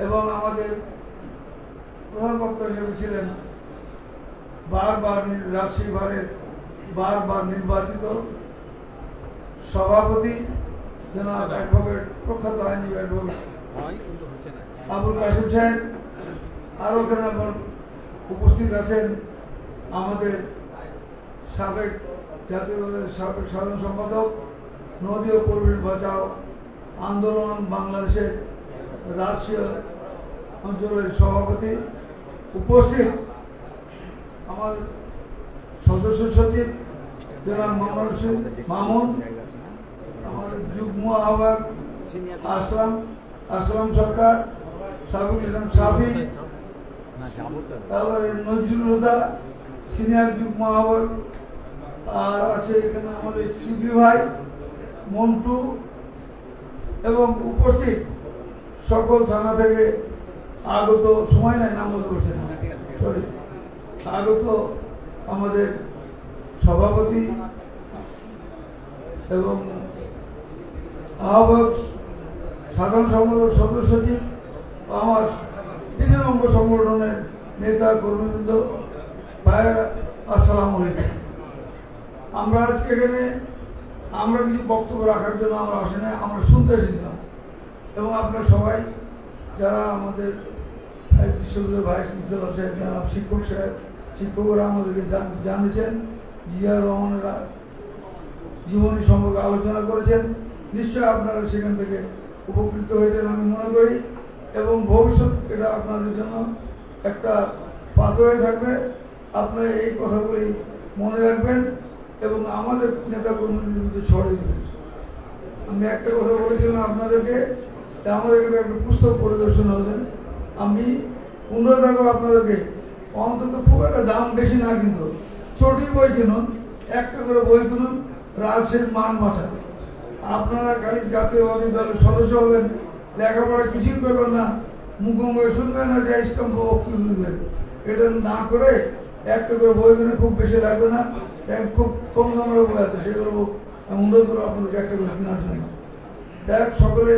এবং আমাদের প্রধান বক্তা হিসেবে ছিলেন রাজশাহী বারের বারবার নির্বাচিত সভাপতি জনাব অ্যাডভোকেট প্রখ্যাত আইনজীবী অ্যাডভোকেট আবুল কাসিম সাহেব। আরও এখানে উপস্থিত আছেন আমাদের সাবেক সাধারণ সম্পাদক নদী ও পরিবেশ বাঁচাও আন্দোলন বাংলাদেশের রাজশাহী অঞ্চলের সভাপতি। উপস্থিত আমাদের সদস্য সচিব জনাব মামুন, আমাদের যুগ্ম আহ্বায়ক আসলাম সরকার, সাবিক ইসলাম সাফি, তারপরে নজরুল হুদা সিনিয়র যুগ্ম আহ্বায়ক, আর আছে এখানে আমাদের শিবলি ভাই, মন্টু এবং উপস্থিত সকল থানা থেকে আগত, সময় নাই নাম বলতে পারছে না, সরি, আগত আমাদের সভাপতি এবং আহ্বায়ক, সাধারণ সম্পাদক, সদস্য সচিব, আমার বিভিন্ন অঙ্গ সংগঠনের নেতা কর্মীবৃন্দ, ভাইয়েরা, আসসালামু আলাইকুম। আমরা আজকে এখানে আমরা কিছু বক্তব্য রাখার জন্য আমরা আসি না, আমরা শুনতে এসেছিলাম এবং আপনারা সবাই যারা আমাদের বিশ্ববিদ্যালয়ের ভাইস চ্যান্সেলর সাহেব, যারা শিক্ষক সাহেব, শিক্ষকরা আমাদেরকে জানিয়েছেন, জিয়া রহমানেরা জীবনী সম্পর্কে আলোচনা করেছেন, নিশ্চয় আপনারা সেখান থেকে উপকৃত হয়েছেন আমি মনে করি এবং ভবিষ্যৎ এটা আপনাদের জন্য একটা পাথর হয়ে থাকবে। আপনারা এই কথাগুলি মনে রাখবেন এবং আমাদের নেতা কর্মীদের বিরুদ্ধে ছড়িয়ে দেবেন। আমি একটা কথা বলেছিলাম আপনাদেরকে, আমাদেরকে একটা পুস্তক পরিদর্শন হলেন, আমি অনুরোধ রাখবো আপনাদেরকে অন্তত খুব একটা দাম বেশি না, কিন্তু ছোটি বই কিনুন, একটা করে বই কিনুন, রাজশাহীর মান বাঁচান। আপনারা খালি জাতীয়বাদী দলের সদস্য হবেন, লেখাপড়া কিছুই করবেন না, মুখোমুখি শুনবেন আর স্তম্ভ বক্তব্য শুনবেন, এটা না করে একটা করে বই কিনে, খুব বেশি লাগবে না, খুব কম দামের বই আছে, সেগুলো আমি অনুরোধ করবো আপনাদেরকে একটা করে কেনার জন্য। দেখ সকলে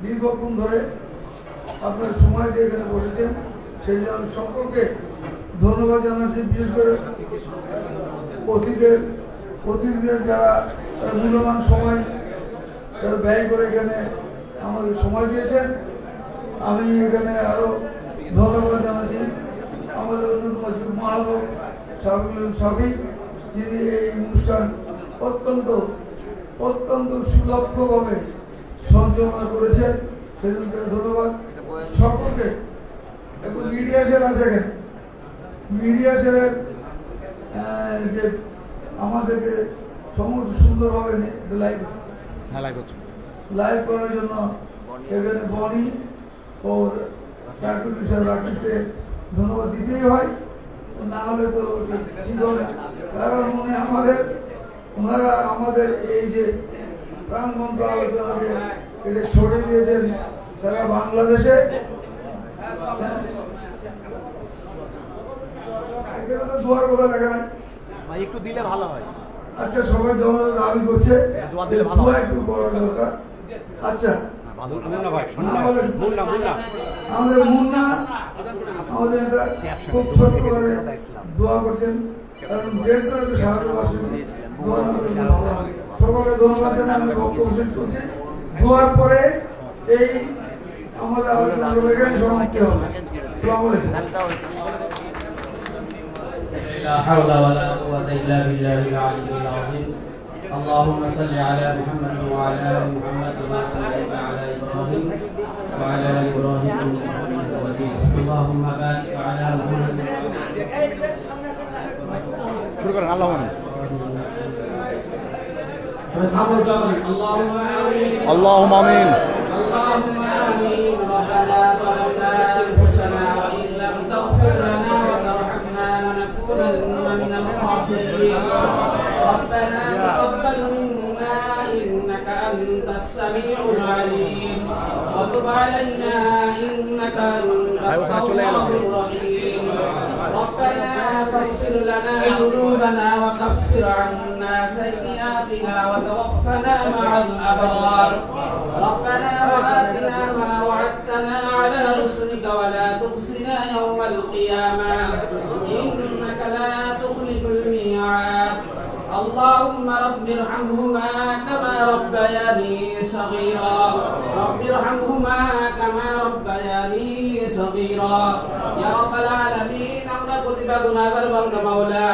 দীর্ঘক্ষণ ধরে আপনার সময় দিয়ে এখানে বসেছেন, সেই জন্য আমি সকলকে ধন্যবাদ জানাচ্ছি, বিশেষ করে অতিথিদের যারা মূল্যবান সময় যারা ব্যয় করে এখানে আমাদের সময় দিয়েছেন। আমি এখানে আরো ধন্যবাদ জানাচ্ছি আমাদের অন্যতম যুগ্ম আহ্বায়ক সাফি, যিনি এই অনুষ্ঠান অত্যন্ত সুদক্ষভাবে সঞ্চালনা করেছেন, সেজন্য ধন্যবাদ সকলকে। এবং মিডিয়া সেল আছে এখানে, মিডিয়া সেলের যে আমাদেরকে সমস্ত সুন্দরভাবে লাইভ করার জন্য এখানে বনি ও রাকেশকে ধন্যবাদ দিতেই হয়, না হলে তো ঠিক হবে। কারণ ওনারা আমাদের এই যে প্রাণবন্ত আলোচনাকে এটা ছড়িয়ে দিয়েছেন তারা বাংলাদেশে। এখানে তো দোয়ার কথা লেখা নাই, একটু দিলে ভালো হয়। আচ্ছা, সবাই দাবি করছে দোয়া একটু করা দরকার। আচ্ছা, আমাদের মুন্না আমাদের এটা খুব ছোট্ট করে দোয়া করছেন, কারণ যেহেতু একটা সাহায্যবাসী সকলকে ধন্যবাদ জানাই। আমি বক্তব্য শেষ করছি। দোয়ার পরে এই আমাদের আলোচনা এখানে সমাপ্তি হবে। আসসালামু আলাইকুম। لا حول ولا قوة إلا بالله العلي العظيم. اللهم صل على محمد وعلى آل محمد كما صليت على إبراهيم وعلى آل إبراهيم إنك حميد مجيد. اللهم بارك على محمد. শুরু করেন। আল্লাহু আমিন। اللهم آمين. اللهم آمين. ربنا ظلمنا أنفسنا وإن لم تغفر لنا من الخاسرين ربنا تقبل منا إنك أنت السميع العليم وتب علينا إنك أنت التواب الرحيم ربنا فاغفر لنا ذنوبنا وكفر عنا سيئاتنا وتوفنا مع الأبرار ربنا وآتنا ما وعدتنا على رسلك ولا تخزنا يوم القيامة إنك لا تخلف الميعاد اللهم رب ارحمهما كما ربياني صغيرا رب ارحمهما كما ربياني صغيرا يا رب العالمين আমরা প্রতিটা গুনাহগার বান্দা মাওলা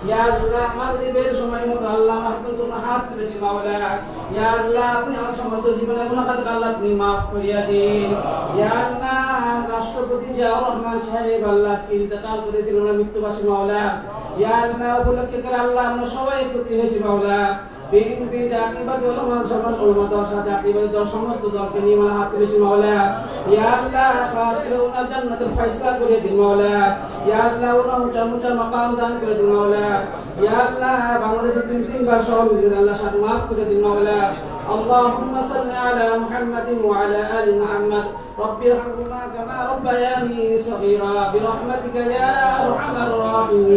ইয়া আল্লাহ মাগরিবের সময় মতো আল্লাহ মাহতুন হাত তুলেছি মাওলা ইয়া আল্লাহ আপনি আমার সমস্ত জীবনের গুনাহকে আল্লাহ আপনি maaf করিয়া দিন ইয়া আল্লাহ রাষ্ট্রপতি জিয়াউর রহমান সাহেব আল্লাহ আজকে ইন্তেকাল করেছিলেন মৃত্যুবাসী মাওলা ইয়া আল্লাহ উপলক্ষে করে আল্লাহ আমরা সবাই একত্রিত হয়েছি মাওলা বিএনপি জাতীয়বাদী ওলামা সমাজ ওলামা দল জাতীয়বাদী দল সমস্ত দলকে নিয়ে মাওলা হাত তুলেছি মাওলা ইয়া আল্লাহ খাস করে ওনার জান্নাতের ফয়সালা করে দিন মাওলা ইয়া আল্লাহ ওনার উঁচা মাকাম দান করে দিন মাওলা ইয়া আল্লাহ বাংলাদেশের তিনবার সব আল্লাহ সাথে maaf করে দিন মাওলা اللهم صل على محمد وعلى آل محمد رب ارحمهما كما ربياني صغيرا برحمتك يا أرحم الراحمين